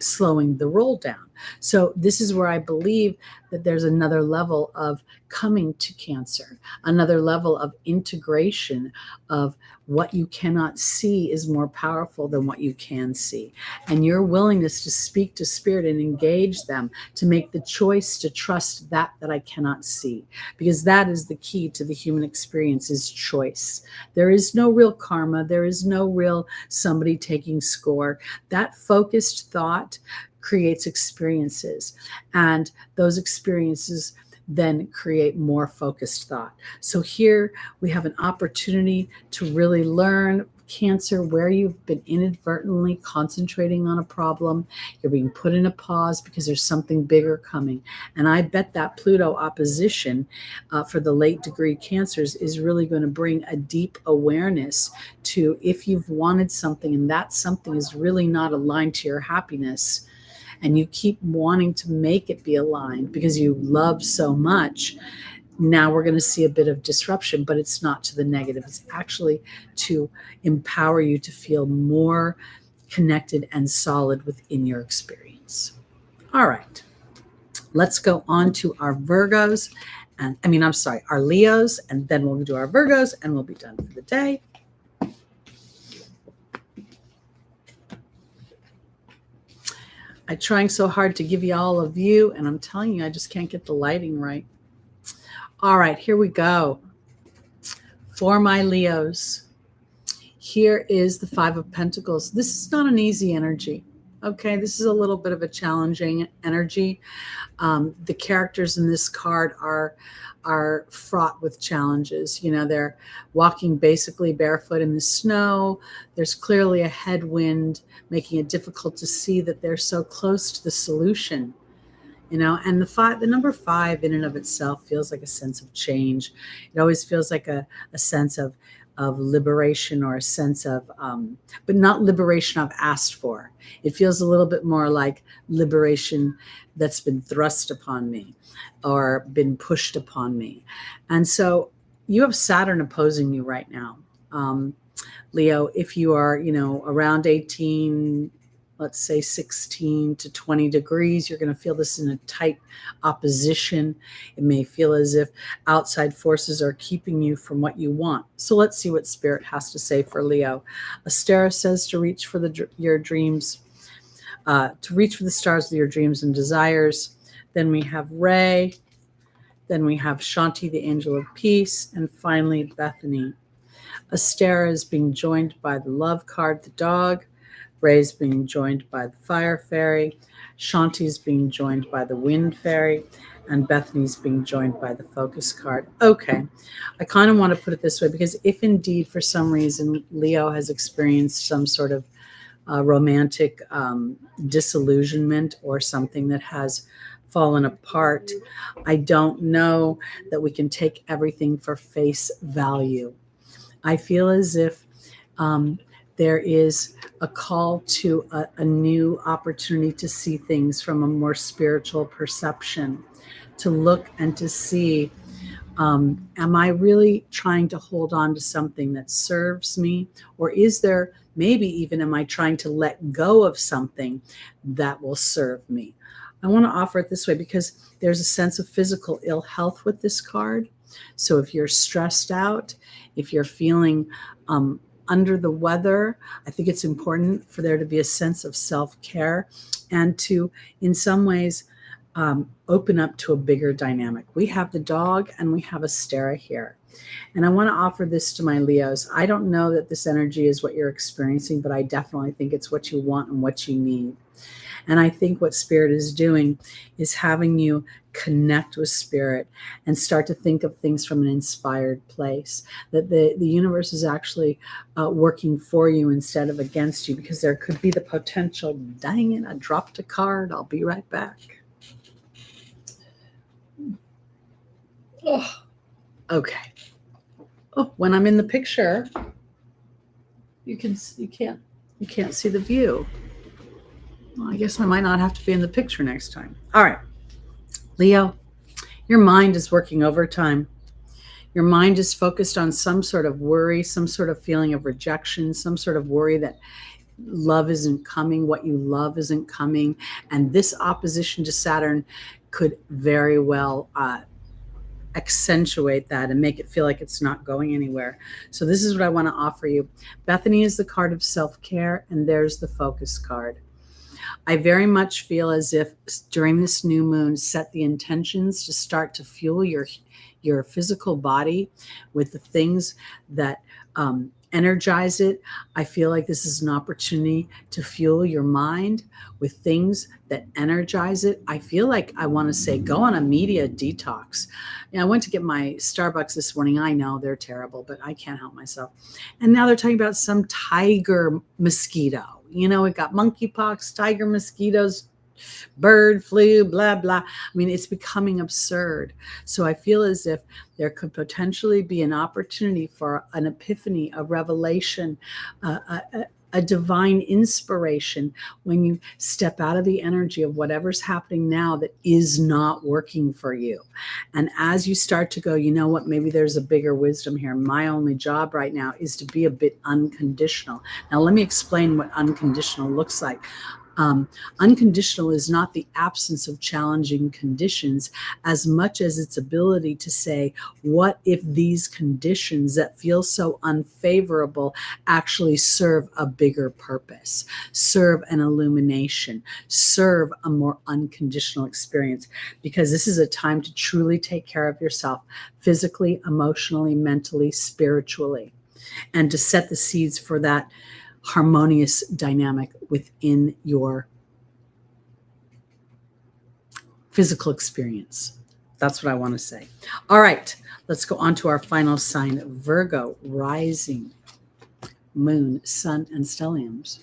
slowing the roll down. So this is where I believe that there's another level of coming to Cancer, another level of integration of what you cannot see is more powerful than what you can see. And your willingness to speak to Spirit and engage them, to make the choice to trust that I cannot see, because that is the key to the human experience, is choice. There is no real karma. There is no real somebody taking score. That focused thought creates experiences, and those experiences then create more focused thought. So here we have an opportunity to really learn, Cancer, where you've been inadvertently concentrating on a problem. You're being put in a pause because there's something bigger coming. And I bet that Pluto opposition for the late degree Cancers is really going to bring a deep awareness to, if you've wanted something and that something is really not aligned to your happiness, and you keep wanting to make it be aligned because you love so much, now we're going to see a bit of disruption, but it's not to the negative. It's actually to empower you to feel more connected and solid within your experience. All right, let's go on to our Virgos. Our Leos, and then we'll do our Virgos and we'll be done for the day. I'm trying so hard to give you all a view, and I'm telling you, I just can't get the lighting right. All right, here we go. For my Leos, here is the Five of Pentacles. This is not an easy energy. Okay, this is a little bit of a challenging energy. The characters in this card are fraught with challenges. You know, they're walking basically barefoot in the snow. There's clearly a headwind, making it difficult to see that they're so close to the solution. You know, and the number 5 in and of itself feels like a sense of change. It always feels like a sense of liberation, or a sense of, but not liberation I've asked for. It feels a little bit more like liberation that's been thrust upon me or been pushed upon me. And so you have Saturn opposing you right now. Leo, if you are, you know, around 18, let's say 16 to 20 degrees, you're going to feel this in a tight opposition. It may feel as if outside forces are keeping you from what you want. So let's see what Spirit has to say for Leo. Astera says to reach for your dreams, to reach for the stars with your dreams and desires. Then we have Ray. Then we have Shanti, the angel of peace. And finally, Bethany. Astera is being joined by the love card, the dog. Ray's being joined by the fire fairy. Shanti's being joined by the wind fairy. And Bethany's being joined by the focus card. Okay, I kind of want to put it this way, because if indeed for some reason Leo has experienced some sort of romantic disillusionment or something that has fallen apart, I don't know that we can take everything for face value. I feel as if there is a call to a new opportunity to see things from a more spiritual perception, to look and to see, am I really trying to hold on to something that serves me? Or is there, maybe even, am I trying to let go of something that will serve me? I want to offer it this way because there's a sense of physical ill health with this card. So if you're stressed out, if you're feeling under the weather, I think it's important for there to be a sense of self-care and to, in some ways, open up to a bigger dynamic. We have the dog and we have Astera here. And I want to offer this to my Leos. I don't know that this energy is what you're experiencing, but I definitely think it's what you want and what you need. And I think what Spirit is doing is having you connect with Spirit and start to think of things from an inspired place, that the universe is actually working for you instead of against you, because there could be the potential, dang it, I dropped a card, I'll be right back. Oh, okay. Oh, when I'm in the picture, you can't see the view. Well, I guess I might not have to be in the picture next time. All right, Leo, your mind is working overtime. Your mind is focused on some sort of worry, some sort of feeling of rejection, some sort of worry that love isn't coming, what you love isn't coming. And this opposition to Saturn could very well accentuate that and make it feel like it's not going anywhere. So this is what I want to offer you. Bethany is the card of self-care, and there's the focus card. I very much feel as if during this new moon, set the intentions to start to fuel your physical body with the things that energize it. I feel like this is an opportunity to fuel your mind with things that energize it. I feel like I want to say, go on a media detox. I went to get my Starbucks this morning. I know they're terrible, but I can't help myself. And now they're talking about some tiger mosquito. You know, it got monkeypox, tiger mosquitoes, bird flu, blah, blah. I mean, it's becoming absurd. So I feel as if there could potentially be an opportunity for an epiphany, a revelation, a divine inspiration when you step out of the energy of whatever's happening now that is not working for you. And as you start to go, you know what, maybe there's a bigger wisdom here. My only job right now is to be a bit unconditional. Now, let me explain what unconditional looks like. Unconditional is not the absence of challenging conditions as much as its ability to say, what if these conditions that feel so unfavorable actually serve a bigger purpose, serve an illumination, serve a more unconditional experience? Because this is a time to truly take care of yourself physically, emotionally, mentally, spiritually, and to set the seeds for that harmonious dynamic within your physical experience. That's what I want to say. All right, let's go on to our final sign, Virgo, rising, moon, sun, and stelliums.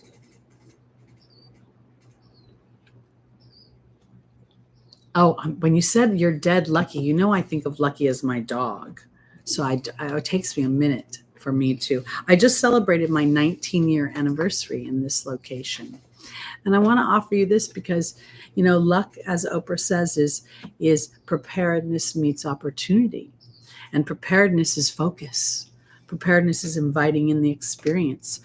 Oh, when you said you're dead lucky, you know I think of Lucky as my dog. So it takes me a minute for me to. I just celebrated my 19-year anniversary in this location. And I want to offer you this because, you know, luck, as Oprah says, is preparedness meets opportunity. And preparedness is focus. Preparedness is inviting in the experience.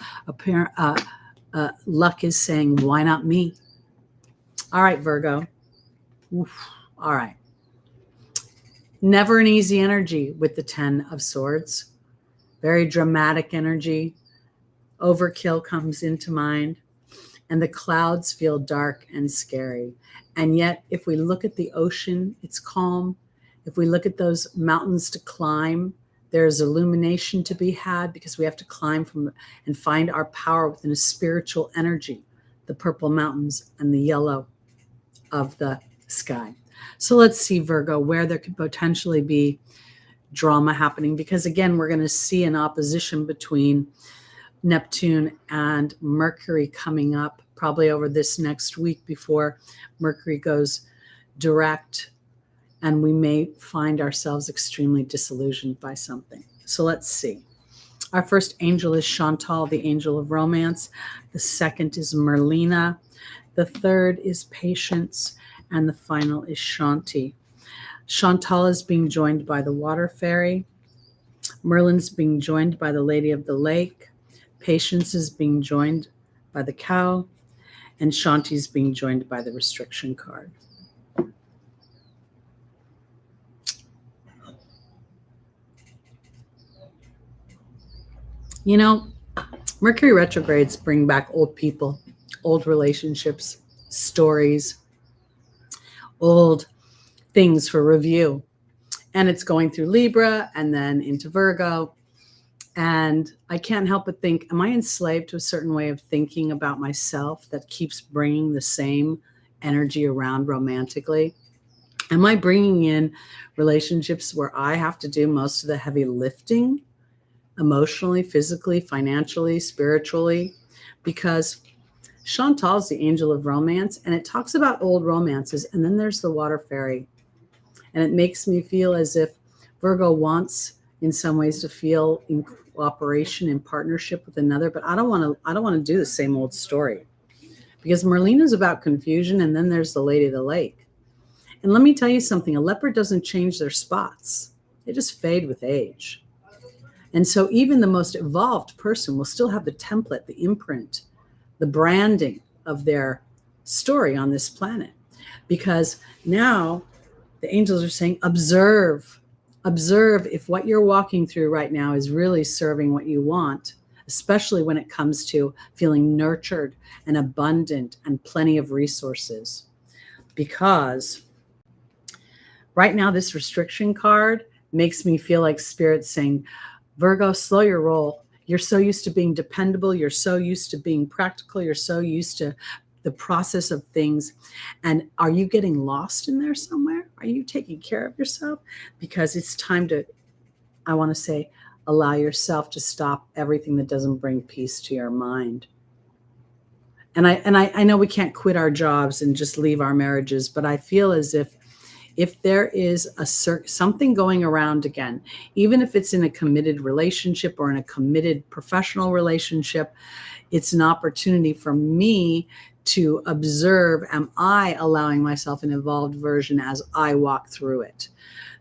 Luck is saying, why not me? All right, Virgo. Oof. All right. Never an easy energy with the 10 of Swords. Very dramatic energy. Overkill comes into mind. And the clouds feel dark and scary. And yet, if we look at the ocean, it's calm. If we look at those mountains to climb, there's illumination to be had because we have to climb from and find our power within a spiritual energy, the purple mountains and the yellow of the sky. So let's see, Virgo, where there could potentially be drama happening, because again, we're going to see an opposition between Neptune and Mercury coming up probably over this next week before Mercury goes direct, and we may find ourselves extremely disillusioned by something. So let's see. Our first angel is Chantal, the angel of romance. The second is Merlina. The third is Patience. And the final is Shanti. Chantal is being joined by the water fairy. Merlin's being joined by the lady of the lake. Patience is being joined by the cow. And Shanti's being joined by the restriction card. You know, Mercury retrogrades bring back old people, old relationships, stories, old things for review. And it's going through Libra and then into Virgo. And I can't help but think, am I enslaved to a certain way of thinking about myself that keeps bringing the same energy around romantically? Am I bringing in relationships where I have to do most of the heavy lifting, emotionally, physically, financially, spiritually? Because Chantal's the angel of romance, and it talks about old romances. And then there's the water fairy. And it makes me feel as if Virgo wants, in some ways, to feel in cooperation and partnership with another, but I don't want to do the same old story, because Merlina's about confusion, and then there's the lady of the lake. And let me tell you something, a leopard doesn't change their spots. They just fade with age. And so even the most evolved person will still have the template, the imprint, the branding of their story on this planet. Because now the angels are saying, observe if what you're walking through right now is really serving what you want, especially when it comes to feeling nurtured and abundant and plenty of resources. Because right now, this restriction card makes me feel like Spirit's saying, Virgo, slow your roll. You're so used to being dependable. You're so used to being practical. You're so used to the process of things. And are you getting lost in there somewhere? Are you taking care of yourself? Because it's time to, I want to say, allow yourself to stop everything that doesn't bring peace to your mind. And I know we can't quit our jobs and just leave our marriages, but I feel as if there is something going around again, even if it's in a committed relationship or in a committed professional relationship, it's an opportunity for me to observe, am I allowing myself an evolved version as I walk through it?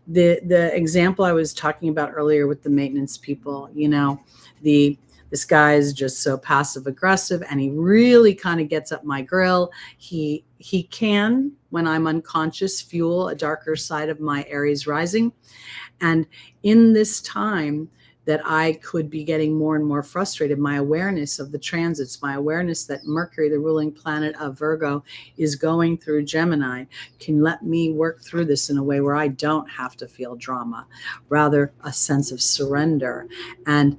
The example I was talking about earlier with the maintenance people, you know, the This guy is just so passive aggressive, and he really kind of gets up my grill. He can, when I'm unconscious, fuel a darker side of my Aries rising. And in this time that I could be getting more and more frustrated, my awareness of the transits, my awareness that Mercury, the ruling planet of Virgo, is going through Gemini, can let me work through this in a way where I don't have to feel drama, rather a sense of surrender. And,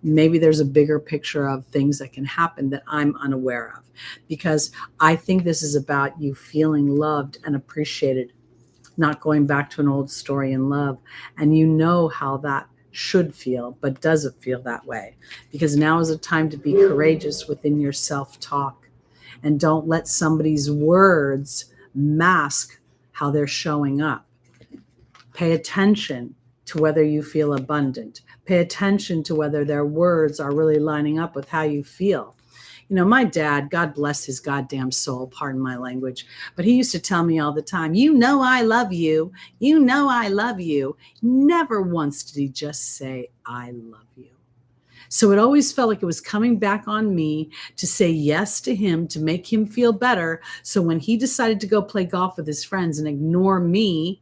maybe there's a bigger picture of things that can happen that I'm unaware of, because I think this is about you feeling loved and appreciated, not going back to an old story in love. And how that should feel, but does it feel that way? Because now is a time to be courageous within your self-talk, and don't let somebody's words mask how they're showing up. Pay attention to whether you feel abundant. Pay attention to whether their words are really lining up with how you feel. My dad, God bless his goddamn soul, pardon my language, but he used to tell me all the time, I love you. I love you. Never once did he just say, I love you. So it always felt like it was coming back on me to say yes to him, to make him feel better. So when he decided to go play golf with his friends and ignore me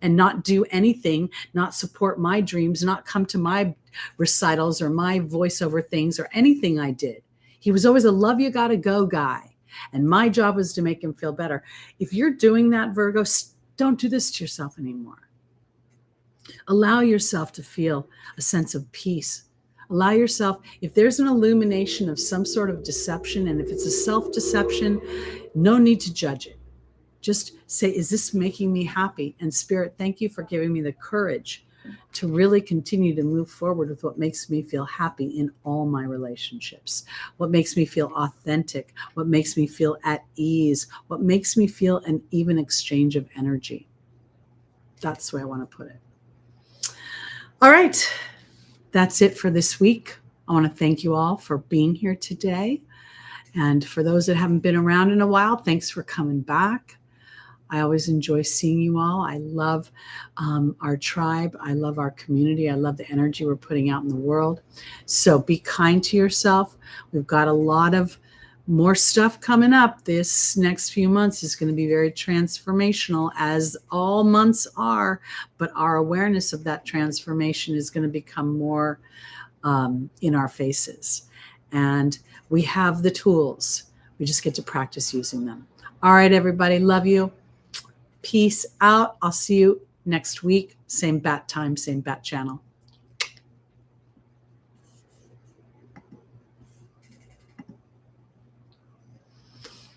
and not do anything, not support my dreams, not come to my recitals or my voiceover things or anything I did, he was always a love you gotta go guy. And my job was to make him feel better. If you're doing that, Virgo, don't do this to yourself anymore. Allow yourself to feel a sense of peace. Allow yourself, if there's an illumination of some sort of deception, and if it's a self-deception, no need to judge it. Just say, is this making me happy? And Spirit, thank you for giving me the courage to really continue to move forward with what makes me feel happy in all my relationships, what makes me feel authentic, what makes me feel at ease, what makes me feel an even exchange of energy. That's the way I want to put it. All right. That's it for this week. I want to thank you all for being here today. And for those that haven't been around in a while, thanks for coming back. I always enjoy seeing you all. I love our tribe. I love our community. I love the energy we're putting out in the world. So be kind to yourself. We've got a lot of more stuff coming up. This next few months is going to be very transformational, as all months are, but our awareness of that transformation is going to become more in our faces. And we have the tools. We just get to practice using them. All right, everybody. Love you. Peace out. I'll see you next week. Same bat time, same bat channel.